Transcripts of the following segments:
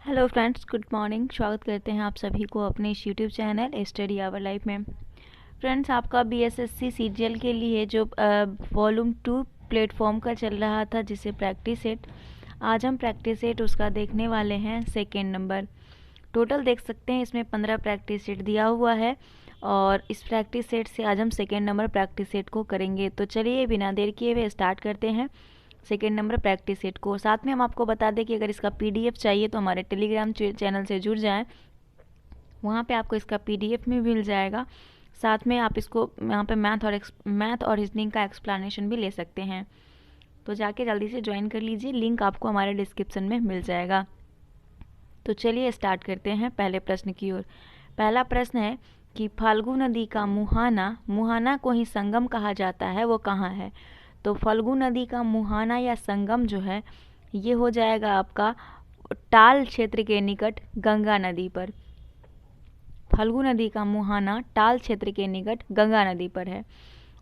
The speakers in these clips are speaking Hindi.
Hello friends, good morning. स्वागत करते हैं आप सभी को अपने इस YouTube channel study our life में। फ्रेंड्स, आपका बीएसएससी सीजीएल के लिए जो वॉल्यूम 2 प्लेटफॉर्म का चल रहा था, जिसे प्रैक्टिस सेट, आज हम प्रैक्टिस सेट उसका देखने वाले हैं सेकेंड नंबर। टोटल देख सकते हैं इसमें 15 प्रैक्टिस सेट दिया हुआ है और इस प्रैक्टिस सेट से आज हम सेकेंड नंबर प्रैक्टिस सेट को करेंगे। तो चलिए बिना देर किए हुए स्टार्ट करते हैं सेकेंड नंबर प्रैक्टिस सेट को। साथ में हम आपको बता दें कि अगर इसका पीडीएफ चाहिए तो हमारे टेलीग्राम चैनल से जुड़ जाएं, वहाँ पे आपको इसका पीडीएफ में मिल जाएगा। साथ में आप इसको यहाँ पे मैथ और रीजनिंग का एक्सप्लेनेशन भी ले सकते हैं। तो जाके जल्दी से ज्वाइन कर लीजिए, लिंक आपको हमारे डिस्क्रिप्शन में मिल जाएगा। तो चलिए स्टार्ट करते हैं पहले प्रश्न की ओर। पहला प्रश्न है कि फाल्गु नदी का मुहाना को ही संगम कहा जाता है, वो कहाँ है? तो फाल्गु नदी का मुहाना या संगम जो है ये हो जाएगा आपका टाल क्षेत्र के निकट गंगा नदी पर। फाल्गु नदी का मुहाना टाल क्षेत्र के निकट गंगा नदी पर है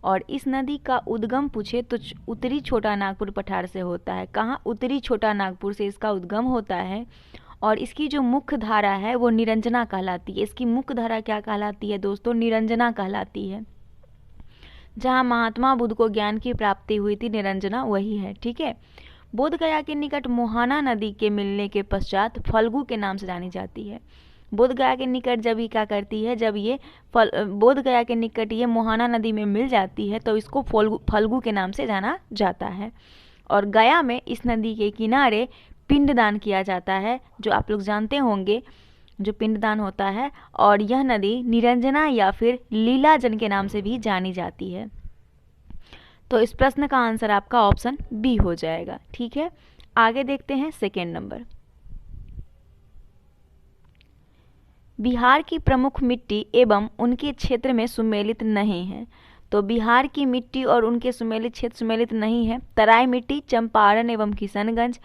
और इस नदी का उद्गम पूछे तो उत्तरी छोटा नागपुर पठार से होता है। कहाँ? उत्तरी छोटा नागपुर से इसका उद्गम होता है और इसकी जो मुख्य धारा है वो निरंजना कहलाती है। इसकी मुख्य धारा क्या कहलाती है दोस्तों? निरंजना कहलाती है। जहाँ महात्मा बुद्ध को ज्ञान की प्राप्ति हुई थी, निरंजना वही है। ठीक है। बोध गया के निकट मोहाना नदी के मिलने के पश्चात फल्गु के नाम से जानी जाती है। बोध गया के निकट जब ये क्या करती है, जब ये बोध गया के निकट ये मोहाना नदी में मिल जाती है तो इसको फल्गु के नाम से जाना जाता है। और गया में इस नदी के किनारे पिंडदान किया जाता है, जो आप लोग जानते होंगे जो पिंडदान होता है। और यह नदी निरंजना या फिर लीलाजन के नाम से भी जानी जाती है। तो इस प्रश्न का आंसर आपका ऑप्शन बी हो जाएगा। ठीक है, आगे देखते हैं सेकेंड नंबर। बिहार की प्रमुख मिट्टी एवं उनके क्षेत्र में सुमेलित नहीं है। तो बिहार की मिट्टी और उनके सुमेलित क्षेत्र सुमेलित नहीं है। तराई मिट्टी चंपारण एवं किशनगंज,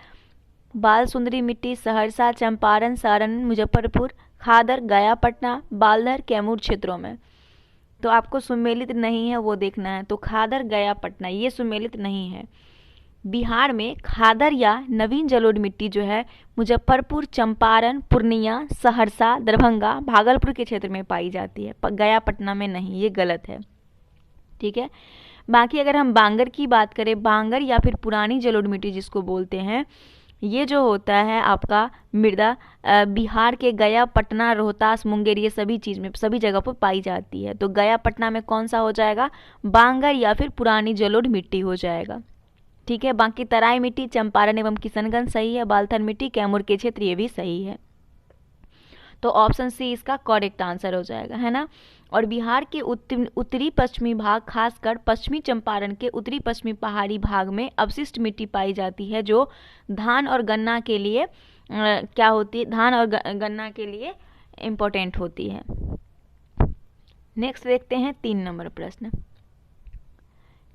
बाल सुंदरी मिट्टी सहरसा, चंपारण, सारण, मुजफ्फरपुर, खादर, गया, पटना, बालधर, कैमूर क्षेत्रों में। तो आपको सुमेलित नहीं है वो देखना है। तो खादर, गया, पटना ये सुमेलित नहीं है। बिहार में खादर या नवीन जलोढ़ मिट्टी जो है मुजफ्फरपुर, चंपारण, पूर्णिया, सहरसा, दरभंगा, भागलपुर के क्षेत्र में पाई जाती है, गया, पटना में नहीं। ये गलत है। ठीक है। बाकी अगर हम बांगर की बात करें, बांगर या फिर पुरानी जलोढ़ मिट्टी जिसको बोलते हैं, ये जो होता है आपका मृदा बिहार के गया, पटना, रोहतास, मुंगेर ये सभी जगह पर पाई जाती है। तो गया, पटना में कौन सा हो जाएगा? बांगर या फिर पुरानी जलोढ़ मिट्टी हो जाएगा। ठीक है। बाकी तराई मिट्टी चंपारण एवं किशनगंज सही है। बालथर मिट्टी कैमूर के क्षेत्र ये भी सही है। तो ऑप्शन सी इसका करेक्ट आंसर हो जाएगा, है ना। और बिहार के उत्तरी पश्चिमी भाग, खासकर पश्चिमी चंपारण के उत्तरी पश्चिमी पहाड़ी भाग में अवशिष्ट मिट्टी पाई जाती है, जो धान और गन्ना के लिए क्या होती है? धान और गन्ना के लिए इम्पोर्टेंट होती है। नेक्स्ट देखते हैं 3 नंबर प्रश्न।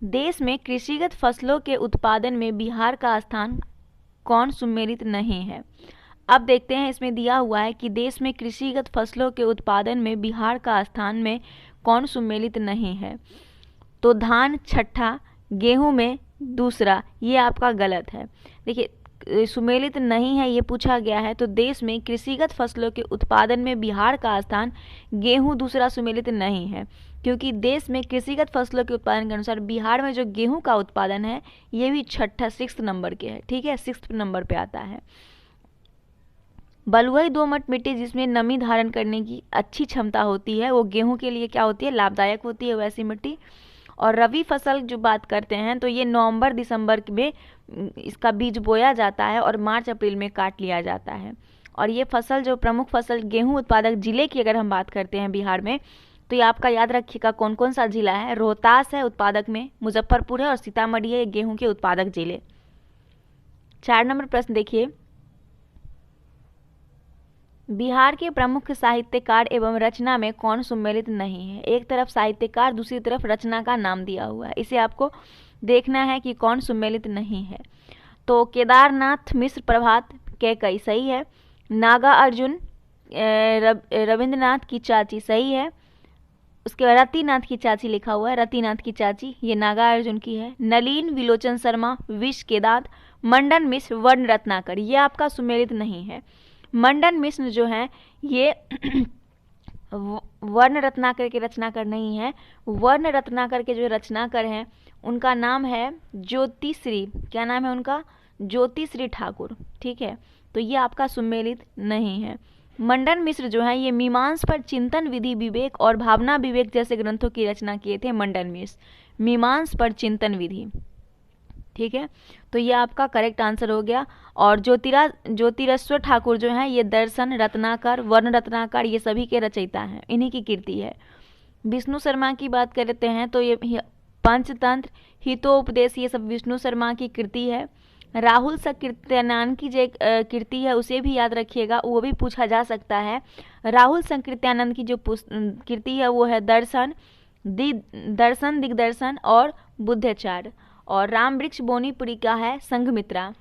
देश में कृषिगत फसलों के उत्पादन में बिहार का स्थान कौन सुमेलित नहीं है? अब देखते हैं, इसमें दिया हुआ है कि देश में कृषिगत फसलों के उत्पादन में बिहार का स्थान में कौन सुमेलित नहीं है। तो धान छठा, गेहूं में दूसरा, ये आपका गलत है। देखिए, सुमेलित नहीं है ये पूछा गया है, तो देश में कृषिगत फसलों के उत्पादन में बिहार का स्थान गेहूं दूसरा सुमेलित नहीं है, क्योंकि देश में कृषिगत फसलों के उत्पादन के अनुसार बिहार में जो गेहूं का उत्पादन है ये भी छठा 6th नंबर के है। ठीक है, 6th नंबर पे आता है। बलुई दोमट मिट्टी जिसमें नमी धारण करने की अच्छी क्षमता होती है, वो गेहूं के लिए क्या होती है? लाभदायक होती है वैसी मिट्टी। और रबी फसल जो बात करते हैं तो ये नवंबर दिसंबर में इसका बीज बोया जाता है और मार्च अप्रैल में काट लिया जाता है। और ये फसल जो प्रमुख फसल गेहूं उत्पादक जिले की अगर हम बात करते हैं बिहार में, तो ये आपका याद रखिएगा कौन कौन सा जिला है। रोहतास है उत्पादक में, मुजफ्फरपुर है और सीतामढ़ी है गेहूं के उत्पादक जिले। 4 नंबर प्रश्न देखिए। बिहार के प्रमुख साहित्यकार एवं रचना में कौन सुमेलित नहीं है? एक तरफ साहित्यकार, दूसरी तरफ रचना का नाम दिया हुआ है, इसे आपको देखना है कि कौन सुमेलित नहीं है। तो केदारनाथ मिश्र प्रभात कैकई सही है। नागा अर्जुन रविंद्रनाथ की चाची सही है। उसके बाद रतिनाथ की चाची लिखा हुआ है, रतिनाथ की चाची, ये नागा अर्जुन की है। नलीन विलोचन शर्मा, विष केदार, मंडन मिश्र, वर्ण रत्नाकर, ये आपका सुमेलित नहीं है। मंडन मिश्र जो हैं ये वर्ण रत्नाकर के रचनाकार नहीं है। वर्ण रत्नाकर के जो रचनाकार हैं उनका नाम है ज्योतिश्री, क्या नाम है उनका? ज्योतिश्री ठाकुर। ठीक है, तो ये आपका सुमेलित नहीं है। मंडन मिश्र जो है ये मीमांस पर चिंतन, विधि विवेक और भावना विवेक जैसे ग्रंथों की रचना किए थे मंडन मिश्र। मीमांस पर चिंतन विधि, ठीक है, तो ये आपका करेक्ट आंसर हो गया। और ज्योतिरेश्वर ठाकुर जो हैं ये दर्शन रत्नाकर, वर्ण रत्नाकर, ये सभी के रचयिता हैं, इन्हीं की कृति है। विष्णु शर्मा की बात करते हैं तो ये पंचतंत्र, हितोपदेश, ये सब विष्णु शर्मा की कृति है। राहुल संकीर्तनानंद की जो कृति है उसे भी याद रखिएगा, वो भी पूछा जा सकता है। राहुल संकीर्तनानंद की जो कृति है वो है दर्शन, दिग्दर्शन और बुद्धाचार। और राम वृक्ष बोनीपुरी का है संघमित्रा।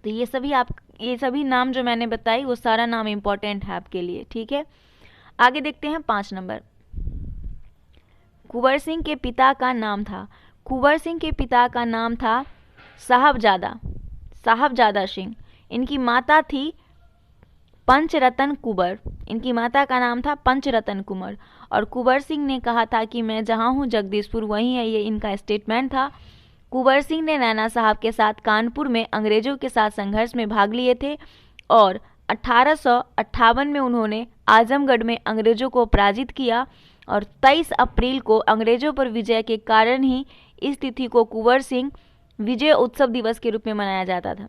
तो ये सभी नाम जो मैंने बताई वो सारा नाम इम्पोर्टेंट है आपके लिए। ठीक है, आगे देखते हैं 5 नंबर। कुंवर सिंह के पिता का नाम था। कुंवर सिंह के पिता का नाम था साहबजादा सिंह। इनकी माता थी पंचरतन कुंवर। इनकी माता का नाम था पंचरतन कुंवर। और कुंवर सिंह ने कहा था कि मैं जहाँ हूँ जगदीशपुर वहीं है, ये इनका स्टेटमेंट था। कुंवर सिंह ने नैना साहब के साथ कानपुर में अंग्रेजों के साथ संघर्ष में भाग लिए थे और 1858 में उन्होंने आजमगढ़ में अंग्रेजों को पराजित किया। और 23 अप्रैल को अंग्रेजों पर विजय के कारण ही इस तिथि को कुंवर सिंह विजय उत्सव दिवस के रूप में मनाया जाता था,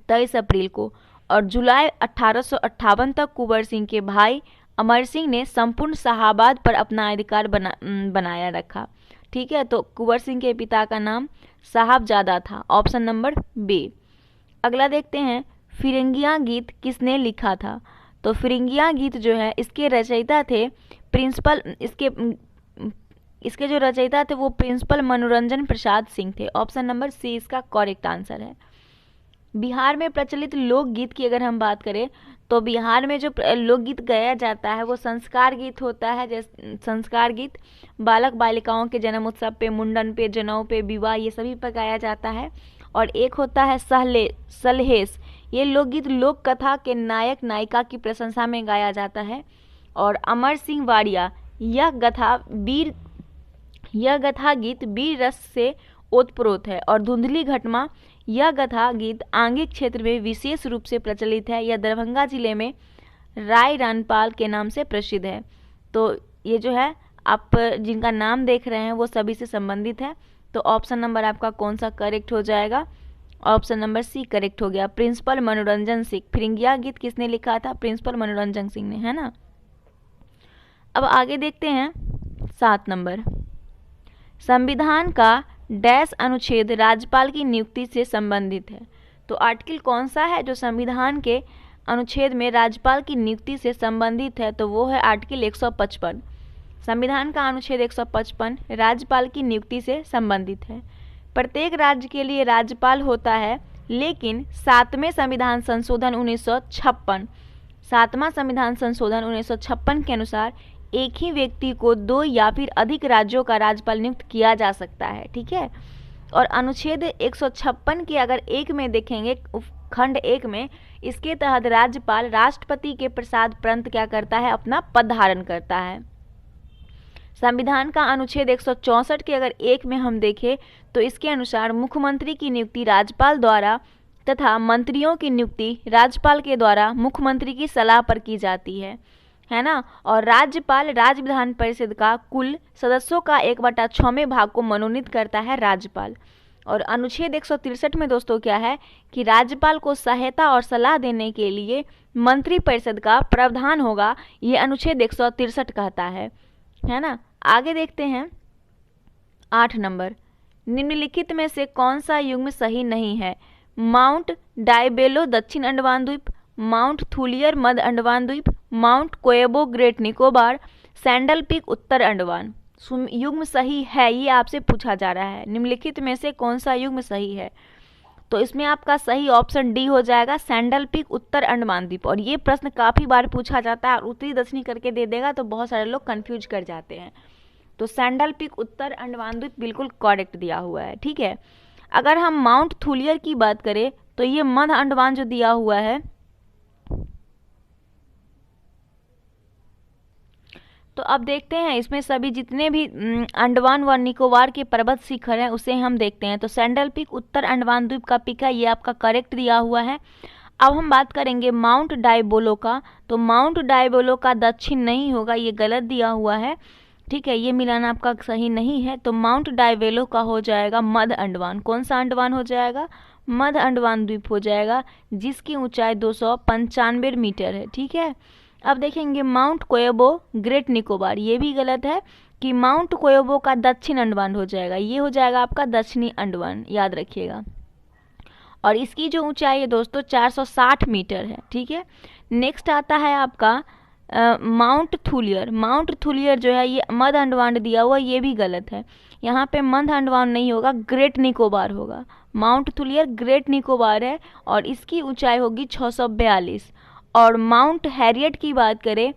23 अप्रैल को। और जुलाई 1858 तक कुंवर सिंह के भाई अमर सिंह ने संपूर्ण शाहाबाद पर अपना अधिकार बनाया रखा। ठीक है, तो कुंवर सिंह के पिता का नाम साहबजादा था, ऑप्शन नंबर बी। अगला देखते हैं, फिरंगिया गीत किसने लिखा था? तो फिरंगिया गीत जो है इसके रचयिता थे प्रिंसिपल, इसके जो रचयिता थे वो प्रिंसिपल मनोरंजन प्रसाद सिंह थे, ऑप्शन नंबर सी इसका करेक्ट आंसर है। बिहार में प्रचलित लोकगीत की अगर हम बात करें तो बिहार में जो लोकगीत गाया जाता है वो संस्कार गीत होता है। जैसे संस्कार गीत बालक बालिकाओं के जन्म उत्सव पे, मुंडन पे, जनेऊ पे, विवाह, ये सभी पर गाया जाता है। और एक होता है सलहेस, ये लोकगीत लोक कथा के नायक नायिका की प्रशंसा में गाया जाता है। और अमर सिंह वाड़िया, यह गाथा गीत वीर रस से ओतप्रोत है। और धुंधली घटना, यह गाथा गीत आंगिक क्षेत्र में विशेष रूप से प्रचलित है। यह दरभंगा जिले में राय रानपाल के नाम से प्रसिद्ध है। तो ये जो है आप जिनका नाम देख रहे हैं वो सभी से संबंधित है। तो ऑप्शन नंबर आपका कौन सा करेक्ट हो जाएगा? ऑप्शन नंबर सी करेक्ट हो गया, प्रिंसिपल मनोरंजन सिंह। फिरंगिया गीत किसने लिखा था? प्रिंसिपल मनोरंजन सिंह ने, है ना। अब आगे देखते हैं 7 नंबर। संविधान का डैश अनुच्छेद राज्यपाल की नियुक्ति से संबंधित है। तो आर्टिकल कौन सा है जो संविधान के अनुच्छेद में राज्यपाल की नियुक्ति से संबंधित है? तो वो है आर्टिकल 155। संविधान का अनुच्छेद 155 राज्यपाल की नियुक्ति से संबंधित है। प्रत्येक राज्य के लिए राज्यपाल होता है, लेकिन 7वें संविधान संशोधन 1956 7वां संविधान संशोधन 1956 के अनुसार एक ही व्यक्ति को 2 या फिर अधिक राज्यों का राज्यपाल नियुक्त किया जा सकता है। ठीक है, और अनुच्छेद 156 के अगर 1 में देखेंगे, खंड 1 में, इसके तहत राज्यपाल राष्ट्रपति के प्रसाद परंत क्या करता है? अपना पद धारण करता है। संविधान का अनुच्छेद 164 के अगर 1 में हम देखें तो इसके अनुसार मुख्यमंत्री की नियुक्ति राज्यपाल द्वारा तथा मंत्रियों की नियुक्ति राज्यपाल के द्वारा मुख्यमंत्री की सलाह पर की जाती है ना। और राज्यपाल राज्य विधान परिषद का कुल सदस्यों का 1/6 भाग को मनोनीत करता है राज्यपाल। और अनुच्छेद 163 में दोस्तों क्या है कि राज्यपाल को सहायता और सलाह देने के लिए मंत्रिपरिषद का प्रावधान होगा, ये अनुच्छेद 163 कहता है ना। आगे देखते हैं 8 नंबर। निम्नलिखित में से कौन सा युग्म सही नहीं है? माउंट डायबेलो दक्षिण अंडमान द्वीप, माउंट थूलियर मध्य अंडमान द्वीप, Mount Koyob Great Nicobar, Saddle Peak उत्तर अंडमान। युग्म सही है, ये आपसे पूछा जा रहा है। निम्नलिखित में से कौन सा युग्म सही है? तो इसमें आपका सही ऑप्शन डी हो जाएगा, सैंडल पीक उत्तर अंडमान द्वीप। और ये प्रश्न काफ़ी बार पूछा जाता है और उत्तरी दक्षिणी करके दे देगा तो बहुत सारे लोग कंफ्यूज कर जाते हैं। तो सैंडल पीक उत्तर अंडमान द्वीप बिल्कुल करेक्ट दिया हुआ है। ठीक है, अगर हम माउंट थूलियर की बात करें तो ये मध्य अंडमान जो दिया हुआ है तो अब देखते हैं इसमें सभी जितने भी अंडमान व निकोबार के पर्वत शिखर हैं उसे हम देखते हैं। तो सैंडल पीक उत्तर अंडमान द्वीप का पीक है, ये आपका करेक्ट दिया हुआ है। अब हम बात करेंगे माउंट डायबोलो का। तो माउंट डायबोलो का दक्षिण नहीं होगा, ये गलत दिया हुआ है, ठीक है, ये मिलाना आपका सही नहीं है। तो माउंट डायबोलो का हो जाएगा मध्य अंडमान। कौन सा अंडमान हो जाएगा? मध्य अंडमान द्वीप हो जाएगा, जिसकी ऊंचाई 295 मीटर है, ठीक है। अब देखेंगे माउंट कोयबो ग्रेट निकोबार, ये भी गलत है कि माउंट कोयबो का दक्षिण अंडमान हो जाएगा, ये हो जाएगा आपका दक्षिणी अंडमान, याद रखिएगा। और इसकी जो ऊंचाई है दोस्तों 460 मीटर है, ठीक है। नेक्स्ट आता है आपका माउंट थुलियर। माउंट थुलियर जो है ये मध्य अंडमान दिया हुआ, ये भी गलत है, यहाँ पे मध्य अंडमान नहीं होगा, ग्रेट निकोबार होगा। माउंट थुलियर ग्रेट निकोबार है और इसकी ऊंचाई होगी 642। और माउंट हैरियट की बात करें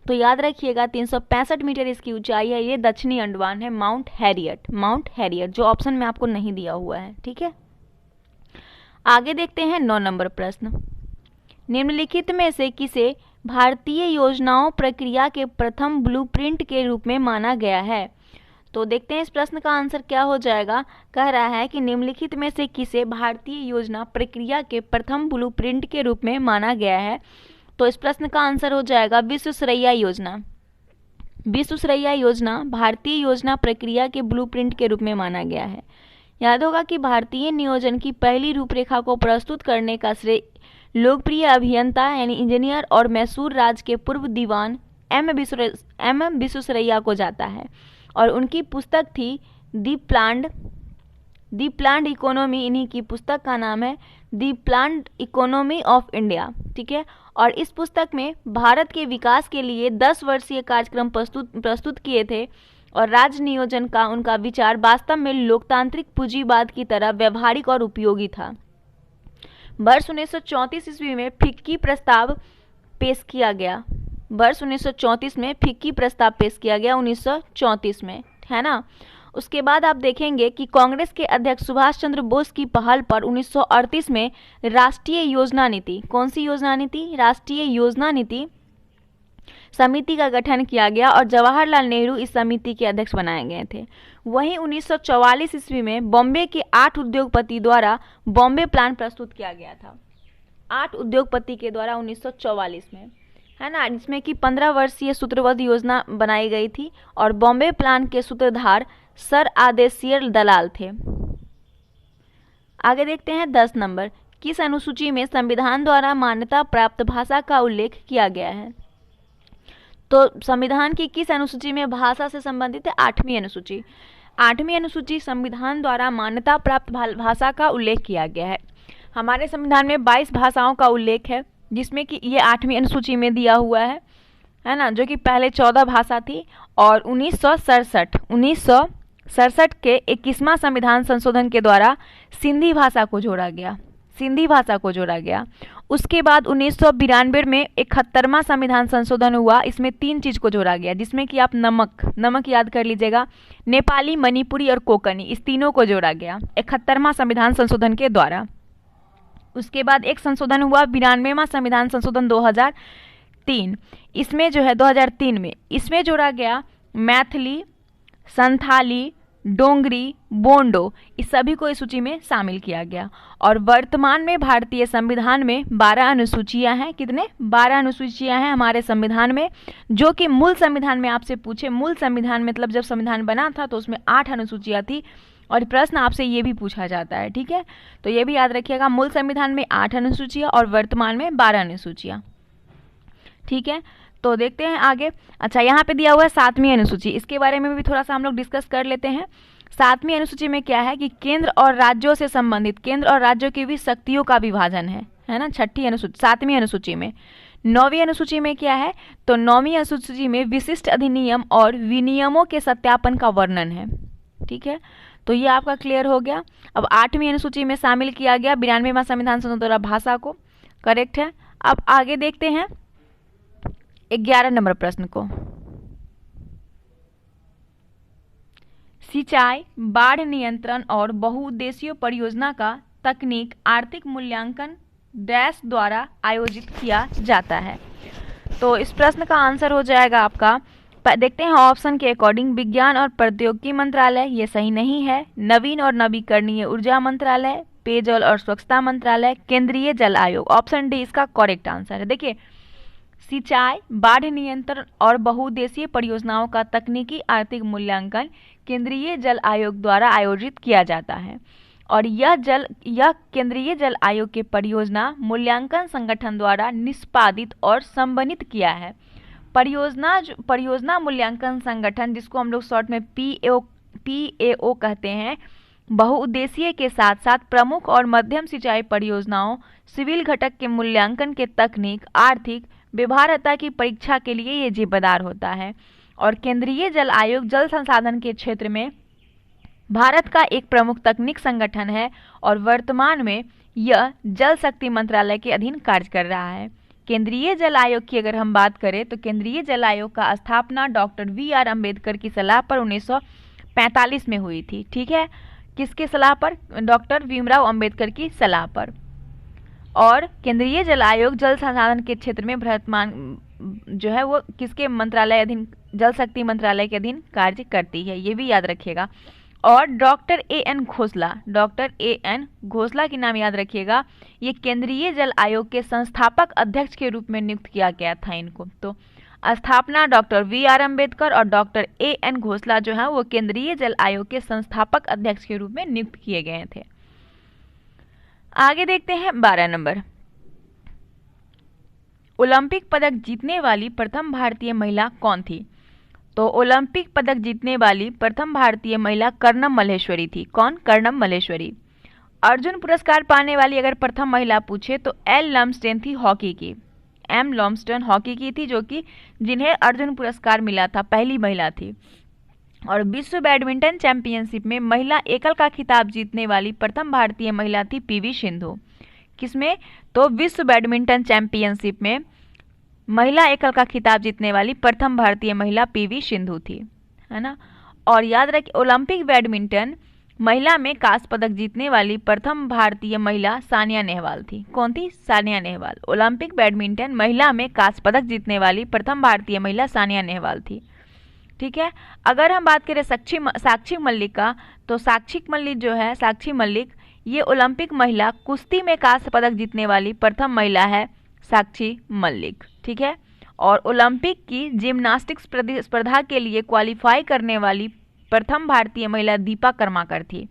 तो याद रखिएगा 365 मीटर इसकी ऊंचाई है, ये दक्षिणी अंडमान है, माउंट हैरियट। माउंट हैरियट जो ऑप्शन में आपको नहीं दिया हुआ है, ठीक है। आगे देखते हैं 9 नंबर प्रश्न। निम्नलिखित में से किसे भारतीय योजनाओं प्रक्रिया के प्रथम ब्लूप्रिंट के रूप में माना गया है? तो देखते हैं इस प्रश्न का आंसर क्या हो जाएगा। कह रहा है कि निम्नलिखित में से किसे भारतीय योजना प्रक्रिया के प्रथम ब्लूप्रिंट के रूप में माना गया है? तो इस प्रश्न का आंसर हो जाएगा विश्वेश्वरैया योजना। विश्वेश्वरैया योजना भारतीय योजना प्रक्रिया के ब्लूप्रिंट के रूप में माना गया है। याद होगा कि भारतीय नियोजन की पहली रूपरेखा को प्रस्तुत करने का श्रेय लोकप्रिय अभियंता यानी इंजीनियर और मैसूर राज्य के पूर्व दीवान एम विश्वेश्वरैया को जाता है और उनकी पुस्तक थी दी प्लान्ड इकोनॉमी। इन्हीं की पुस्तक का नाम है दी प्लान्ड इकोनॉमी ऑफ इंडिया, ठीक है। और इस पुस्तक में भारत के विकास के लिए 10 वर्षीय कार्यक्रम प्रस्तुत किए थे और राज्य नियोजन का उनका विचार वास्तव में लोकतांत्रिक पूंजीवाद की तरह व्यवहारिक और उपयोगी था। वर्ष 1934 ईस्वी में फिक्की प्रस्ताव पेश किया गया। वर्ष 1934 में फिक्की प्रस्ताव पेश किया गया 1934 में, है ना। उसके बाद आप देखेंगे कि कांग्रेस के अध्यक्ष सुभाष चंद्र बोस की पहल पर 1938 में राष्ट्रीय योजना नीति, कौन सी योजना नीति? राष्ट्रीय योजना नीति समिति का गठन किया गया और जवाहरलाल नेहरू इस समिति के अध्यक्ष बनाए गए थे। वहीं 1944 ईस्वी में बॉम्बे के 8 उद्योगपति द्वारा बॉम्बे प्लान प्रस्तुत किया गया था। 8 उद्योगपति के द्वारा 1944 में, है ना, जिसमें कि 15 वर्षीय सूत्रबद्ध योजना बनाई गई थी और बॉम्बे प्लान के सूत्रधार सर आदेशियर दलाल थे। आगे देखते हैं 10 नंबर। किस अनुसूची में संविधान द्वारा मान्यता प्राप्त भाषा का उल्लेख किया गया है? तो संविधान की किस अनुसूची में भाषा से संबंधित है? 8वीं अनुसूची। 8वीं अनुसूची संविधान द्वारा मान्यता प्राप्त भाषा का उल्लेख किया गया है। हमारे संविधान में 22 भाषाओं का उल्लेख है, जिसमें कि ये 8वीं अनुसूची में दिया हुआ है ना, जो कि पहले 14 भाषा थी। और 1967 के 21वां संविधान संशोधन के द्वारा सिंधी भाषा को जोड़ा गया। उसके बाद 1992 में 71वां संविधान संशोधन हुआ, इसमें 3 चीज़ को जोड़ा गया, जिसमें कि आप नमक याद कर लीजिएगा, नेपाली, मणिपुरी और कोंकणी, इस तीनों को जोड़ा गया 71वां संविधान संशोधन के द्वारा। उसके बाद एक संशोधन हुआ 92वां संविधान संशोधन 2003, इसमें जो है 2003 में इसमें जोड़ा गया मैथिली, संथाली, डोंगरी, बोंडो, इस सभी को इस सूची में शामिल किया गया। और वर्तमान में भारतीय संविधान में 12 अनुसूचियां हैं। कितने? 12 अनुसूचियां हैं हमारे संविधान में, जो कि मूल संविधान में आपसे पूछे, मूल संविधान मतलब जब संविधान बना था तो उसमें 8 अनुसूचियां थी और प्रश्न आपसे ये भी पूछा जाता है, ठीक है। तो ये भी याद रखिएगा, मूल संविधान में 8 अनुसूचियां और वर्तमान में 12 अनुसूचियां, ठीक है। तो देखते हैं आगे। अच्छा, यहाँ पे दिया हुआ है 7वीं अनुसूची, इसके बारे में भी थोड़ा सा हम लोग डिस्कस कर लेते हैं। 7वीं अनुसूची में क्या है कि केंद्र और राज्यों से संबंधित, केंद्र और राज्यों की भी शक्तियों का विभाजन है ना, 6ठी अनुसूची। 7वीं अनुसूची में 9वीं अनुसूची में क्या है? तो 9वीं अनुसूची में विशिष्ट अधिनियम और विनियमों के सत्यापन का वर्णन है, ठीक है। तो ये आपका क्लियर हो गया। अब 8वीं अनुसूची में शामिल किया गया 92वां संविधान संशोधन द्वारा भाषा को, करेक्ट है। अब आगे देखते हैं 11 नंबर प्रश्न को। सिंचाई, बाढ़ नियंत्रण और बहुउद्देशीय परियोजना का तकनीक आर्थिक मूल्यांकन डैश द्वारा आयोजित किया जाता है। तो इस प्रश्न का आंसर हो जाएगा आपका देखते हैं ऑप्शन के अकॉर्डिंग, विज्ञान और प्रौद्योगिकी मंत्रालय, ये सही नहीं है। नवीन और नवीकरणीय ऊर्जा मंत्रालय, पेयजल और स्वच्छता मंत्रालय, केंद्रीय जल आयोग। ऑप्शन डी इसका करेक्ट आंसर है। देखिए, सिंचाई, बाढ़ नियंत्रण और बहुउद्देशीय परियोजनाओं का तकनीकी आर्थिक मूल्यांकन केंद्रीय जल आयोग द्वारा आयोजित किया जाता है और यह केंद्रीय जल आयोग के परियोजना मूल्यांकन संगठन द्वारा निष्पादित और संबंधित किया है। परियोजना मूल्यांकन संगठन, जिसको हम लोग शॉर्ट में पीएओ कहते हैं, बहुउद्देशीय के साथ साथ प्रमुख और मध्यम सिंचाई परियोजनाओं, सिविल घटक के मूल्यांकन के तकनीक, आर्थिक व्यवहार्यता की परीक्षा के लिए ये जिम्मेदार होता है। और केंद्रीय जल आयोग जल संसाधन के क्षेत्र में भारत का एक प्रमुख तकनीक संगठन है और वर्तमान में यह जल शक्ति मंत्रालय के अधीन कार्य कर रहा है। केंद्रीय जल आयोग की अगर हम बात करें तो केंद्रीय जल आयोग का स्थापना डॉक्टर वी.आर. अम्बेडकर की सलाह पर 1945 में हुई थी। ठीक है, किसके सलाह पर? डॉक्टर भीमराव अंबेडकर की सलाह पर। और केंद्रीय जल आयोग जल संसाधन के क्षेत्र में वर्तमान जो है वो किसके मंत्रालय अधीन, जल शक्ति मंत्रालय के अधीन कार्य करती है, ये भी याद रखिएगा। और डॉक्टर ए.एन. घोषला की नाम याद रखिएगा, ये केंद्रीय जल आयोग के संस्थापक अध्यक्ष के रूप में नियुक्त किया गया था इनको। तो स्थापना डॉक्टर वी.आर. अम्बेडकर और डॉक्टर ए.एन. घोषला जो है वो केंद्रीय जल आयोग के संस्थापक अध्यक्ष के रूप में नियुक्त किए गए थे। आगे देखते हैं 12 नंबर। ओलंपिक पदक जीतने वाली प्रथम भारतीय महिला कौन थी? तो ओलंपिक पदक जीतने वाली प्रथम भारतीय महिला कर्णम मल्लेश्वरी थी। कौन? कर्णम मल्लेश्वरी। अर्जुन पुरस्कार पाने वाली अगर प्रथम महिला पूछे तो एल लम्सडेन थी, हॉकी की। एम लॉम्सटन हॉकी की थी, जो कि जिन्हें अर्जुन पुरस्कार मिला था, पहली महिला थी। और विश्व बैडमिंटन चैंपियनशिप में महिला एकल का खिताब जीतने वाली प्रथम भारतीय महिला थी पीवी सिंधु। किसमें? तो विश्व बैडमिंटन चैंपियनशिप में महिला एकल का खिताब जीतने वाली प्रथम भारतीय महिला पीवी सिंधु थी, है ना। और याद रखिए, ओलंपिक बैडमिंटन महिला में कांस्य पदक जीतने वाली प्रथम भारतीय महिला सानिया नेहवाल थी। कौन थी? सानिया नेहवाल। ओलंपिक बैडमिंटन महिला में कांस्य पदक जीतने वाली प्रथम भारतीय महिला सानिया नेहवाल थी। ठीक है। अगर हम बात करें साक्षी मल्लिक का, तो साक्षी मल्लिक ये ओलंपिक महिला कुश्ती में कांस्य पदक जीतने वाली प्रथम महिला है, साक्षी मल्लिक। ठीक है। और ओलंपिक की जिम्नास्टिक्स स्पर्धा के लिए क्वालिफाई करने वाली प्रथम भारतीय महिला दीपा कर्माकर थी।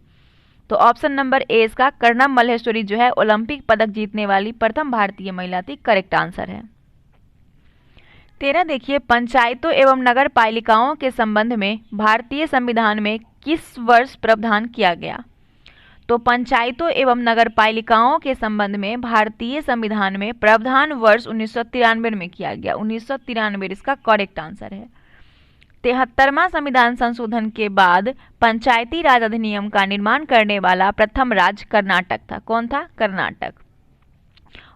तो ऑप्शन नंबर ए इसका कर्णम मल्लेश्वरी जो है ओलंपिक पदक जीतने वाली प्रथम भारतीय महिला थी, करेक्ट आंसर है। 13 देखिए, पंचायतों एवं नगर पालिकाओं के संबंध में भारतीय संविधान में किस वर्ष प्रावधान किया गया? तो पंचायतों एवं नगर पालिकाओं के संबंध में भारतीय संविधान में प्रावधान वर्ष 1993 में किया गया। 1993 इसका करेक्ट आंसर है। 73वां संविधान संशोधन के बाद पंचायती राज अधिनियम का निर्माण करने वाला प्रथम राज्य कर्नाटक था। कौन था? कर्नाटक।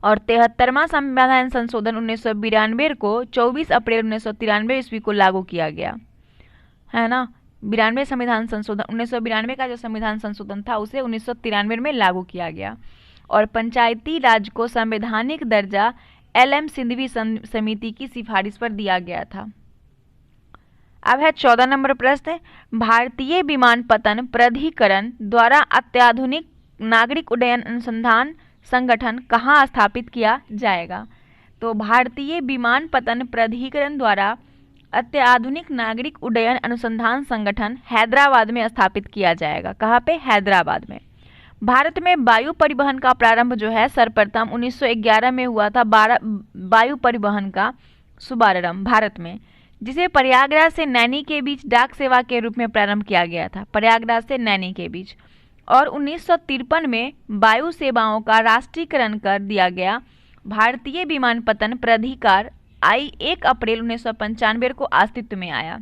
और 73वां संविधान संशोधन 1992 को 24 अप्रैल 1993 ईस्वी को लागू किया गया, है ना। 92 संविधान संशोधन 1992 का जो संविधान संशोधन था उसे 1993 में लागू किया गया। और पंचायती राज को संवैधानिक दर्जा एल.एम. सिंघवी समिति की सिफारिश पर दिया गया था। अब है 14 नंबर प्रश्न। भारतीय विमानपत्तन प्राधिकरण द्वारा अत्याधुनिक नागरिक उड्डयन अनुसंधान संगठन कहाँ स्थापित किया जाएगा? तो भारतीय विमानपत्तन प्राधिकरण द्वारा अत्याधुनिक नागरिक उड्डयन अनुसंधान संगठन हैदराबाद में स्थापित किया जाएगा। कहाँ पे? हैदराबाद में। भारत में वायु परिवहन का प्रारंभ जो है सर्वप्रथम 1911 में हुआ था। वायु परिवहन का शुभारंभ भारत में, जिसे प्रयागराज से नैनी के बीच डाक सेवा के रूप में प्रारंभ किया गया था, प्रयागराज से नैनी के बीच। और 1953 में वायु सेवाओं का राष्ट्रीयकरण कर दिया गया। भारतीय विमानपत्तन प्राधिकार 1 अप्रैल 1995 को अस्तित्व में आया।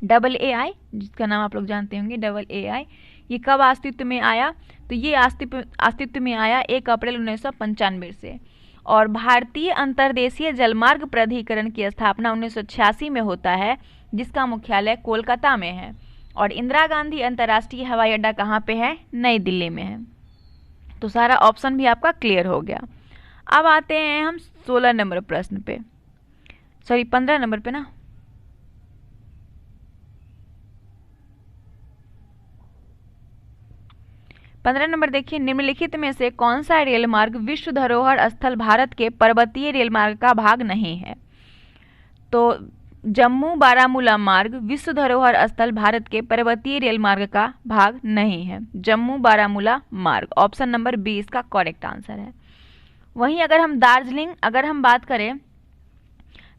AA, जिसका नाम आप लोग जानते होंगे, AA, ये कब अस्तित्व में आया? तो ये अस्तित्व में आया 1 अप्रैल 1995 से। और भारतीय अंतर्देशीय जलमार्ग प्राधिकरण की स्थापना 1986 में होता है, जिसका मुख्यालय कोलकाता में है। और इंदिरा गांधी अंतर्राष्ट्रीय हवाई अड्डा कहाँ पे है? नई दिल्ली में है। तो सारा ऑप्शन भी आपका क्लियर हो गया। अब आते हैं हम 16 नंबर प्रश्न पे, सॉरी 15 नंबर पे ना, 15 नंबर देखिए, निम्नलिखित में से कौन सा रेल मार्ग विश्व धरोहर स्थल भारत के पर्वतीय रेल मार्ग का भाग नहीं है? तो जम्मू बारामूला मार्ग विश्व धरोहर स्थल भारत के पर्वतीय रेल मार्ग का भाग नहीं है। जम्मू बारामूला मार्ग, ऑप्शन नंबर बी इसका करेक्ट आंसर है। वहीं अगर हम बात करें,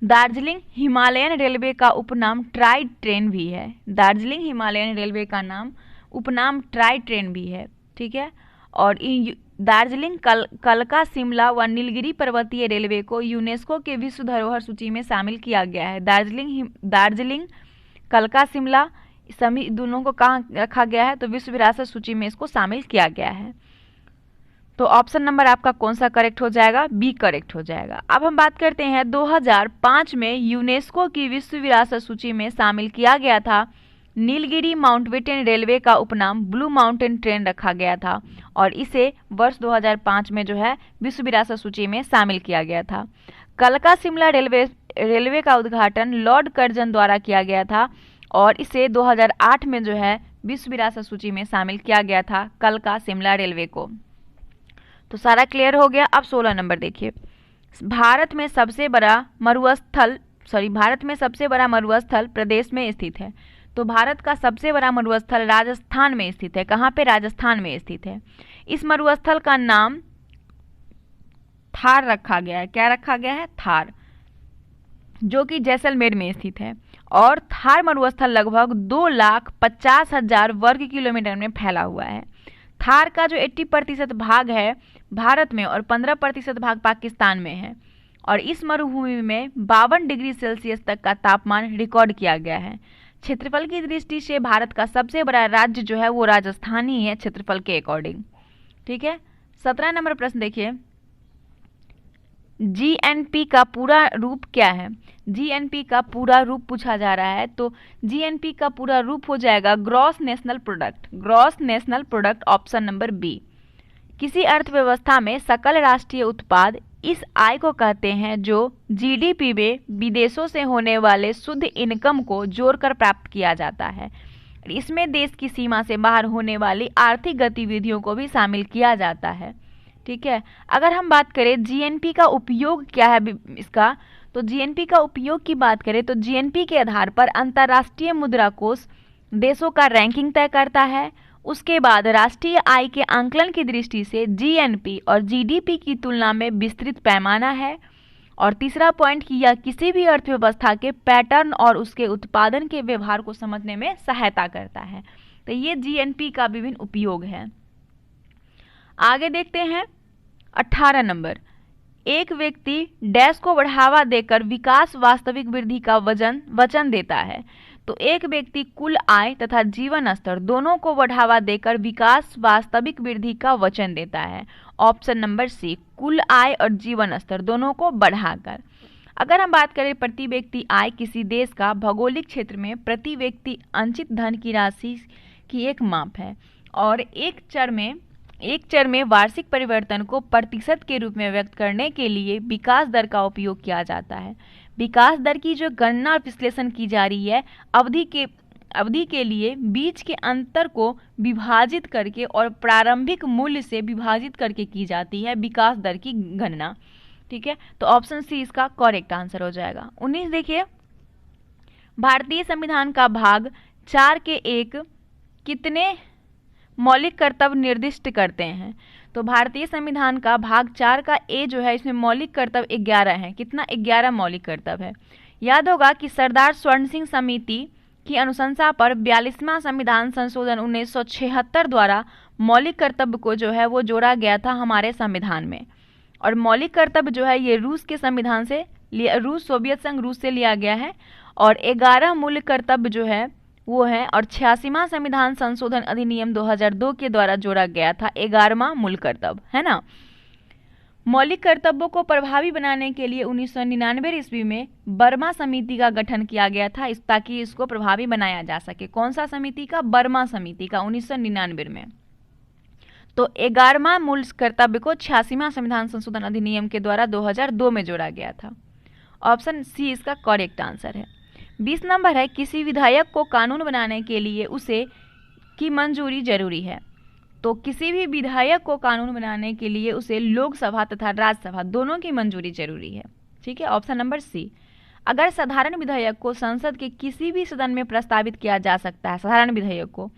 दार्जिलिंग हिमालयन रेलवे का उपनाम ट्राई ट्रेन भी है। दार्जिलिंग हिमालयन रेलवे का नाम उपनाम ट्राई ट्रेन भी है, ठीक है। और दार्जिलिंग कलका शिमला व नीलगिरी पर्वतीय रेलवे को यूनेस्को के विश्व धरोहर सूची में शामिल किया गया है। दार्जिलिंग कलका शिमला सभी दोनों को कहाँ रखा गया है? तो विश्व विरासत सूची में इसको शामिल किया गया है। तो ऑप्शन नंबर आपका कौन सा करेक्ट हो जाएगा? बी करेक्ट हो जाएगा। अब हम बात करते हैं 2005 में यूनेस्को की विश्व विरासत सूची में शामिल किया गया था नीलगिरी माउंटबेटन रेलवे का उपनाम ब्लू माउंटेन ट्रेन रखा गया था और इसे वर्ष 2005 में जो है विश्व विरासत सूची में शामिल किया गया था। कलका शिमला रेलवे का उद्घाटन लॉर्ड कर्जन द्वारा किया गया था और इसे 2008 में जो है विश्व विरासत सूची में शामिल किया गया था कलका शिमला रेलवे को। तो सारा क्लियर हो गया। अब 16 नंबर देखिए, भारत में सबसे बड़ा मरुस्थल प्रदेश में स्थित है। तो भारत का सबसे बड़ा मरुस्थल राजस्थान में स्थित है। कहाँ पे? राजस्थान में स्थित है। इस मरुस्थल का नाम थार रखा गया है। क्या रखा गया है? थार, जो कि जैसलमेर में स्थित है। और थार मरुस्थल लगभग 2,50,000 वर्ग किलोमीटर में फैला हुआ है। थार का जो 80% भाग है भारत में और 15% भाग पाकिस्तान में है। और इस मरुभूमि में 52 डिग्री सेल्सियस तक का तापमान रिकॉर्ड किया गया है। क्षेत्रफल की दृष्टि से भारत का सबसे बड़ा राज्य जो है वो राजस्थान ही है क्षेत्रफल के अकॉर्डिंग, ठीक है। 17 नंबर प्रश्न देखिए, जीएनपी का पूरा रूप क्या है? जीएनपी का पूरा रूप पूछा जा रहा है। तो जीएनपी का पूरा रूप हो जाएगा gross national product. Gross national product, option number B. किसी अर्थव्यवस्था में सकल राष्ट्रीय उत्पाद इस आय को कहते हैं जो जीडीपी में विदेशों से होने वाले शुद्ध इनकम को जोड़कर प्राप्त किया जाता है। इसमें देश की सीमा से बाहर होने वाली आर्थिक गतिविधियों को भी शामिल किया जाता है, ठीक है। अगर हम बात करें जीएनपी का उपयोग क्या है इसका, तो जीएनपी का उपयोग की बात करें तो जीएनपी के आधार पर अंतर्राष्ट्रीय मुद्रा कोष देशों का रैंकिंग तय करता है। उसके बाद राष्ट्रीय आय के आंकलन की दृष्टि से जीएनपी और जीडीपी की तुलना में विस्तृत पैमाना है। और तीसरा पॉइंट कि यह किसी भी अर्थव्यवस्था के पैटर्न और उसके उत्पादन के व्यवहार को समझने में सहायता करता है। तो ये जीएनपी का विभिन्न उपयोग है। आगे देखते हैं 18 नंबर, एक व्यक्ति डैश को बढ़ावा देकर विकास वास्तविक वृद्धि का वचन देता है। तो एक व्यक्ति कुल आय तथा जीवन स्तर दोनों को बढ़ावा देकर विकास वास्तविक वृद्धि का वचन देता है। ऑप्शन नंबर सी, कुल आय और जीवन स्तर दोनों को बढ़ाकर। अगर हम बात करें प्रति व्यक्ति आय किसी देश का भौगोलिक क्षेत्र में प्रति व्यक्ति अंचित धन की राशि की एक माप है और एक चर में वार्षिक परिवर्तन को प्रतिशत के रूप में व्यक्त करने के लिए विकास दर का उपयोग किया जाता है। विकास दर की जो गणना और विश्लेषण की जा रही है अवधि के लिए बीच के अंतर को विभाजित करके और प्रारंभिक मूल्य से विभाजित करके की जाती है विकास दर की गणना, ठीक है। तो ऑप्शन सी इसका करेक्ट आंसर हो जाएगा। 19 देखिए, भारतीय संविधान का भाग 4 के एक कितने मौलिक कर्तव्य निर्दिष्ट करते हैं? तो भारतीय संविधान का भाग 4 का ए जो है इसमें मौलिक कर्तव्य 11 है। कितना? 11 मौलिक कर्तव्य है। याद होगा कि सरदार स्वर्ण सिंह समिति की अनुशंसा पर 42वां संविधान संशोधन 1976 द्वारा मौलिक कर्तव्य को जो है वो जोड़ा गया था हमारे संविधान में। और मौलिक कर्तव्य जो है ये रूस के संविधान से सोवियत संघ रूस से लिया गया है। और 11 मूल कर्तव्य जो है वो है और 86वां संविधान संशोधन अधिनियम 2002 के द्वारा जोड़ा गया था 11वां मूल कर्तव्य, है ना। मौलिक कर्तव्यों को प्रभावी बनाने के लिए 1999 ईस्वी में बर्मा समिति का गठन किया गया था ताकि इसको प्रभावी बनाया जा सके। कौन सा समिति का? बर्मा समिति का 1999 में। तो 11वां मूल कर्तव्य को 86वां संविधान संशोधन अधिनियम के द्वारा 2002 में जोड़ा गया था। ऑप्शन सी इसका करेक्ट आंसर है। 20 नंबर है, किसी विधायक को कानून बनाने के लिए उसे की मंजूरी जरूरी है। तो किसी भी विधायक को कानून बनाने के लिए उसे लोकसभा तथा राज्यसभा दोनों की मंजूरी जरूरी है। ठीक है, ऑप्शन नंबर सी। अगर साधारण विधेयक को संसद के किसी भी सदन में प्रस्तावित किया जा सकता है, साधारण विधेयक को,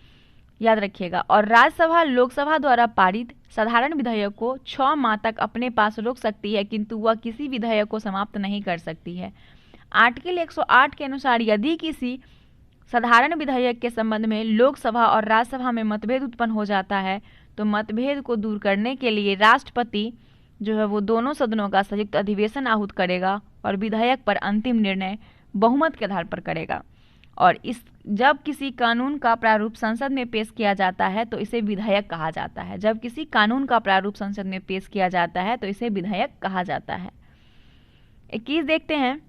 याद रखिएगा, और राज्यसभा लोकसभा द्वारा पारित साधारण विधेयक को 6 माह तक अपने पास रोक सकती है, किंतु वह किसी विधेयक को समाप्त नहीं कर सकती है। आर्टिकल 108 के अनुसार यदि किसी साधारण विधेयक के संबंध में लोकसभा और राज्यसभा में मतभेद उत्पन्न हो जाता है तो मतभेद को दूर करने के लिए राष्ट्रपति जो है वो दोनों सदनों का संयुक्त अधिवेशन आहूत करेगा और विधेयक पर अंतिम निर्णय बहुमत के आधार पर करेगा। और इस जब किसी कानून का प्रारूप संसद में पेश किया जाता है तो इसे विधेयक कहा जाता है। जब किसी कानून का प्रारूप संसद में पेश किया जाता है तो इसे विधेयक कहा जाता है। 21 देखते हैं,